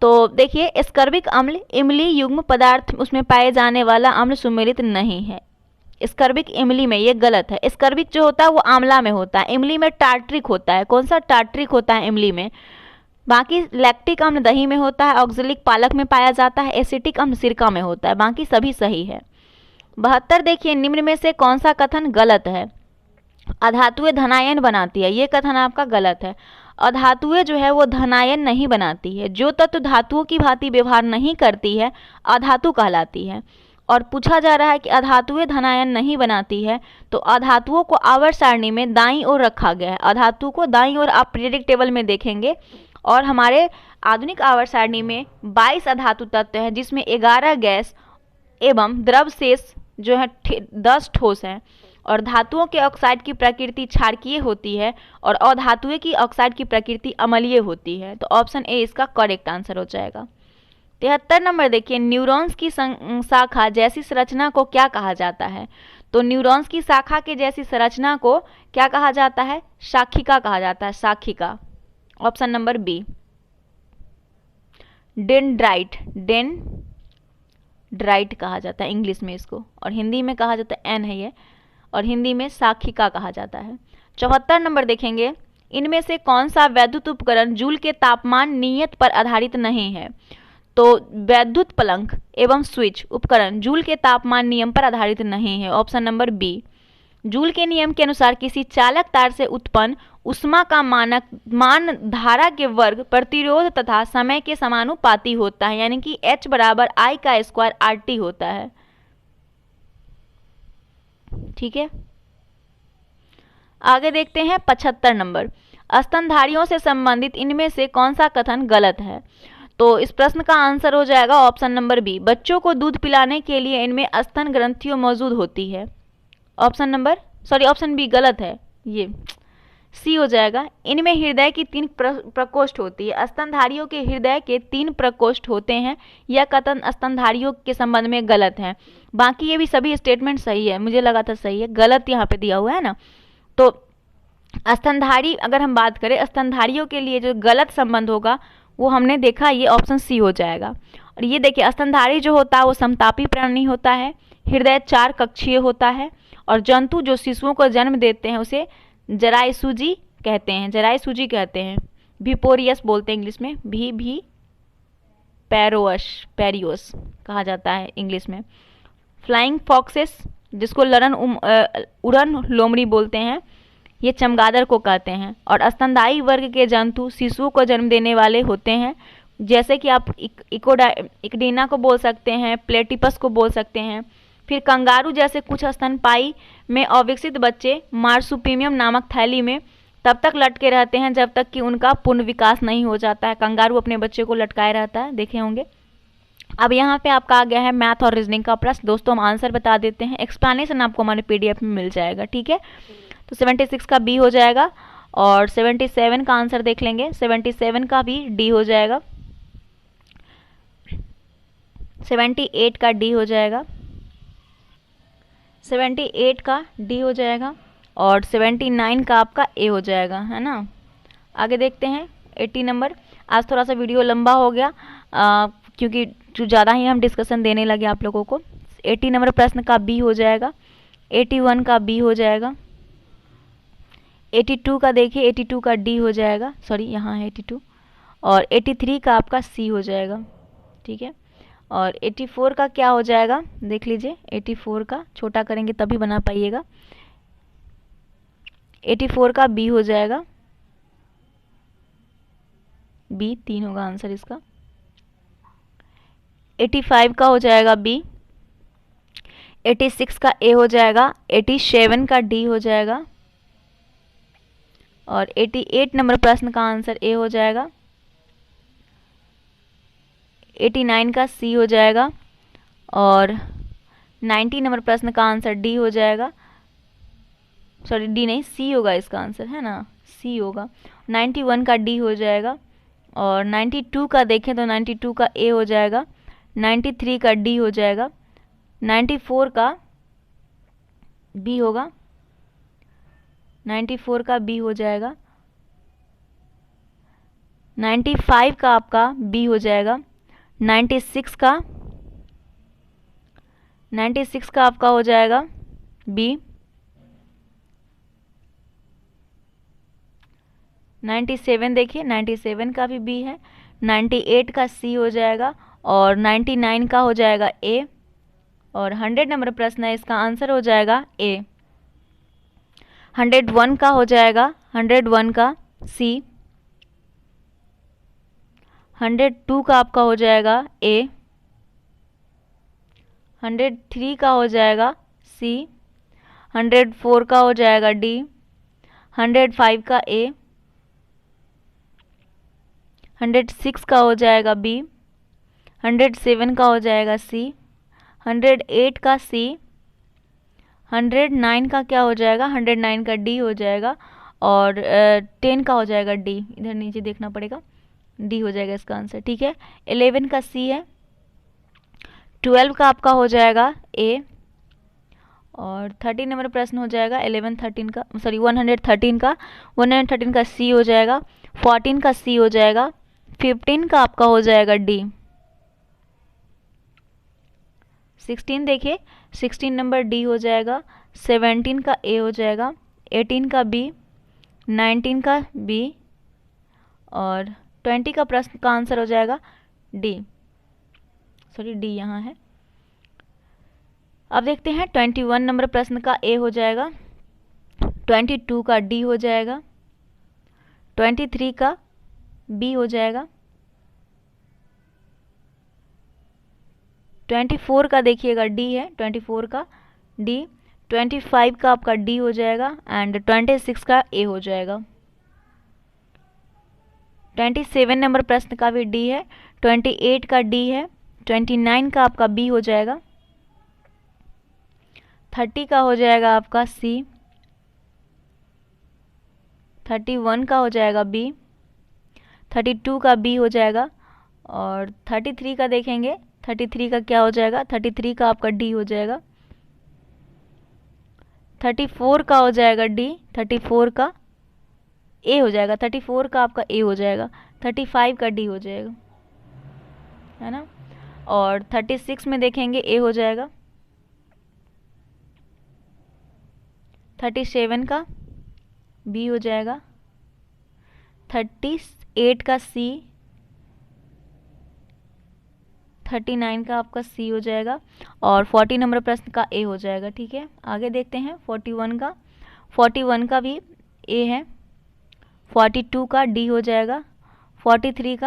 तो देखिए, स्कर्बिक अम्ल इमली युग्म पदार्थ उसमें पाए जाने वाला अम्ल सुमेलित नहीं है। स्कर्बिक इमली में, ये गलत है। स्कर्बिक जो होता है वो आंवला में होता है, इमली में टार्ट्रिक होता है। कौन सा टार्ट्रिक होता है इमली में। बाकी लैक्टिक अम्ल दही में होता है, ऑक्जेलिक पालक में पाया जाता है, एसिटिक अम्ल सिरका में होता है। बाकी सभी सही है। 72 देखिए, निम्न में से कौन सा कथन गलत है। अधातुएं धनायन बनाती है, ये कथन आपका गलत है। अधातुएं जो है वो धनायन नहीं बनाती है। जो तत्व धातुओं की भांति व्यवहार नहीं करती है अधातु कहलाती है। और पूछा जा रहा है कि अधातुएं धनायन नहीं बनाती है, तो अधातुओं को आवर्त सारणी में दाईं ओर रखा गया है। अधातु को दाईं ओर आप पीरियोडिक टेबल में देखेंगे, और हमारे आधुनिक आवर्त सारणी में 22 अधातु तत्व हैं, जिसमें 11 गैस एवं द्रव शेष जो है 10 ठोस हैं। और धातुओं के ऑक्साइड की प्रकृति क्षारकीय होती है और अधातुएं की ऑक्साइड की प्रकृति अम्लीय होती है। तो ऑप्शन ए इसका करेक्ट आंसर हो जाएगा। 73 नंबर देखिए, न्यूरॉन्स की शाखा जैसी संरचना को क्या कहा जाता है। तो न्यूरॉन्स की शाखा के जैसी संरचना को क्या कहा जाता है, शाखिका कहा जाता है, शाखिका। Option number B. डेंड्राइट कहा जाता है इंग्लिश में इसको, और हिंदी में कहा जाता है एन है ये, और हिंदी में शाखिका कहा जाता है। 74 नंबर देखेंगे, इनमें से कौन सा वैद्युत उपकरण जूल के तापमान नियत पर आधारित नहीं है। तो वैद्युत प्लंक एवं स्विच उपकरण जूल के तापमान नियम पर आधारित नहीं है। Option number B. जूल के नियम के अनुसार किसी चालक तार से उत्पन्न ऊष्मा का मान धारा के वर्ग प्रतिरोध तथा समय के समानुपाती होता है, यानी कि H बराबर I का स्क्वायर RT होता है। ठीक है, आगे देखते हैं 75 नंबर, स्तनधारियों से संबंधित इनमें से कौन सा कथन गलत है। तो इस प्रश्न का आंसर हो जाएगा ऑप्शन नंबर बी। बच्चों को दूध पिलाने के लिए इनमें स्तन ग्रंथियों मौजूद होती है। ऑप्शन बी गलत है, ये सी हो जाएगा। इनमें हृदय की 3 प्रकोष्ठ होती है। स्तनधारियों के हृदय के 3 प्रकोष्ठ होते हैं। यह कथन स्तनधारियों के संबंध में गलत है। बाकी ये भी सभी स्टेटमेंट सही है, मुझे लगा था सही है, गलत यहाँ पे दिया हुआ है ना। तो स्तनधारी, अगर हम बात करें स्तनधारियों के लिए जो गलत संबंध होगा वो हमने देखा, ये ऑप्शन सी हो जाएगा। और ये देखिए, स्तनधारी जो होता है वो समतापी प्राणी होता है, हृदय 4 कक्षीय होता है, और जंतु जो शिशुओं को जन्म देते हैं उसे जरायसूजी कहते हैं। भिपोरियस बोलते हैं इंग्लिश में, भी पेरियोस कहा जाता है इंग्लिश में। फ्लाइंग फॉक्सेस जिसको उड़न लोमड़ी बोलते हैं, ये चमगादड़ को कहते हैं। और स्तनधारी वर्ग के जंतु शिशुओं को जन्म देने वाले होते हैं, जैसे कि आप इक्डीना को बोल सकते हैं, प्लेटिपस को बोल सकते हैं। फिर कंगारू जैसे कुछ स्तनपायी में अविकसित बच्चे मार्सुपियम नामक थैली में तब तक लटके रहते हैं जब तक कि उनका पूर्ण विकास नहीं हो जाता है। कंगारू अपने बच्चे को लटकाए रहता है, देखे होंगे। अब यहाँ पे आपका आ गया है मैथ और रीजनिंग का प्रश्न। दोस्तों हम आंसर बता देते हैं, एक्सप्लेनेशन आपको हमारे PDF में मिल जाएगा। ठीक है, तो 76 का बी हो जाएगा। और 77 का आंसर देख लेंगे, 77 का भी डी हो जाएगा, 78 का डी हो जाएगा, 78 का डी हो जाएगा, और 79 का आपका ए हो जाएगा, है ना। आगे देखते हैं 80 नंबर। आज थोड़ा सा वीडियो लंबा हो गया क्योंकि जो ज़्यादा ही हम डिस्कशन देने लगे आप लोगों को। 80 नंबर प्रश्न का बी हो जाएगा, 81 का बी हो जाएगा, 82 का देखिए 82 का डी हो जाएगा, सॉरी यहाँ है 82, और 83 का आपका सी हो जाएगा, ठीक है। और 84 का क्या हो जाएगा देख लीजिए, 84 का छोटा करेंगे तभी बना पाइएगा, 84 का बी हो जाएगा, बी 3 होगा आंसर इसका। 85 का हो जाएगा बी, 86 का ए हो जाएगा, 87 का डी हो जाएगा, और 88 नंबर प्रश्न का आंसर ए हो जाएगा, 89 का सी हो जाएगा, और 90 नंबर प्रश्न का आंसर डी हो जाएगा, सॉरी डी नहीं सी होगा इसका आंसर, है ना, सी होगा। 91 का डी हो जाएगा, और 92 का देखें तो 92 का ए हो जाएगा, 93 का डी हो जाएगा, 94 का बी होगा, 94 का बी हो जाएगा, 95 का आपका बी हो जाएगा, 96 का आपका हो जाएगा बी, 97 देखिए 97 का भी बी है, 98 का सी हो जाएगा, और 99 का हो जाएगा ए, और 100 नंबर प्रश्न है इसका आंसर हो जाएगा ए। 101 का हो जाएगा 101 का सी, 102 का आपका हो जाएगा ए, 103 का हो जाएगा सी, 104 का हो जाएगा डी, 105 का ए, 106 का हो जाएगा बी, 107 का हो जाएगा सी, 108 का सी, 109 का क्या हो जाएगा 109 का डी हो जाएगा, और 10 का हो जाएगा डी, इधर नीचे देखना पड़ेगा, डी हो जाएगा इसका आंसर, ठीक है। 11 का सी है, 12 का आपका हो जाएगा ए, और 13 नंबर प्रश्न हो जाएगा 11 13 का, सॉरी 113 का सी हो जाएगा, 14 का सी हो जाएगा, 15 का आपका हो जाएगा डी, 16 देखिए 16 नंबर डी हो जाएगा, 17 का ए हो जाएगा, 18 का बी, 19 का बी, और 20 का प्रश्न का आंसर हो जाएगा डी, सॉरी डी यहाँ है। अब देखते हैं 21 नंबर प्रश्न का ए हो जाएगा, 22 का डी हो जाएगा, 23 का बी हो जाएगा, 24 का देखिएगा डी है, 24 का डी, 25 का आपका डी हो जाएगा, एंड 26 का ए हो जाएगा। 27 नंबर प्रश्न का भी डी है, 28 का डी है, 29 का आपका बी हो जाएगा, 30 का हो जाएगा आपका सी, 31 का हो जाएगा बी, 32 का बी हो जाएगा, और 33 का देखेंगे 33 का क्या हो जाएगा 33 का आपका डी हो जाएगा, 34 का हो जाएगा डी, 34 का ए हो जाएगा, 34 का आपका ए हो जाएगा, 35 का डी हो जाएगा, है ना। और 36 में देखेंगे ए हो जाएगा, 37 का बी हो जाएगा, 38 का सी, 39 का आपका सी हो जाएगा, और 40 नंबर प्रश्न का ए हो जाएगा, ठीक है। आगे देखते हैं 41 का भी ए है, 42 का डी हो जाएगा, 43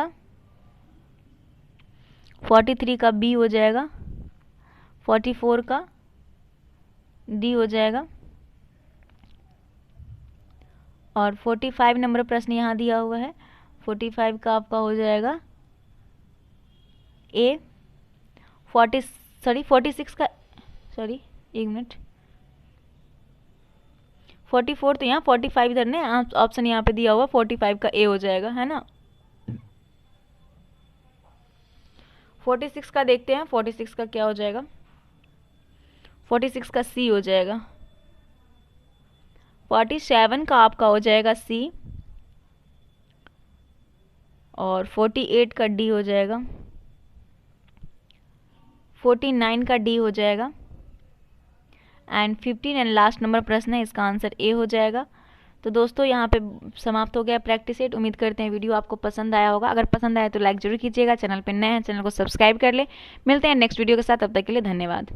का बी हो जाएगा, 44 का डी हो जाएगा, और 45 नंबर प्रश्न यहाँ दिया हुआ है, 45 का आपका हो जाएगा ए, 46 का, सॉरी एक मिनट, 44 तो यहाँ 45 इधर ने ऑप्शन यहाँ पे दिया हुआ, 45 का ए हो जाएगा, है ना। 46 का देखते हैं, 46 का क्या हो जाएगा। 46 का सी हो जाएगा। 47 का आपका हो जाएगा सी, और 48 का डी हो जाएगा। 49 का डी हो जाएगा। एंड 15 एंड लास्ट नंबर प्रश्न है, इसका आंसर ए हो जाएगा। तो दोस्तों यहाँ पे समाप्त हो गया प्रैक्टिस सेट। उम्मीद करते हैं वीडियो आपको पसंद आया होगा। अगर पसंद आया तो लाइक जरूर कीजिएगा, चैनल पे नए हैं चैनल को सब्सक्राइब कर ले। मिलते हैं नेक्स्ट वीडियो के साथ, तब तक के लिए धन्यवाद।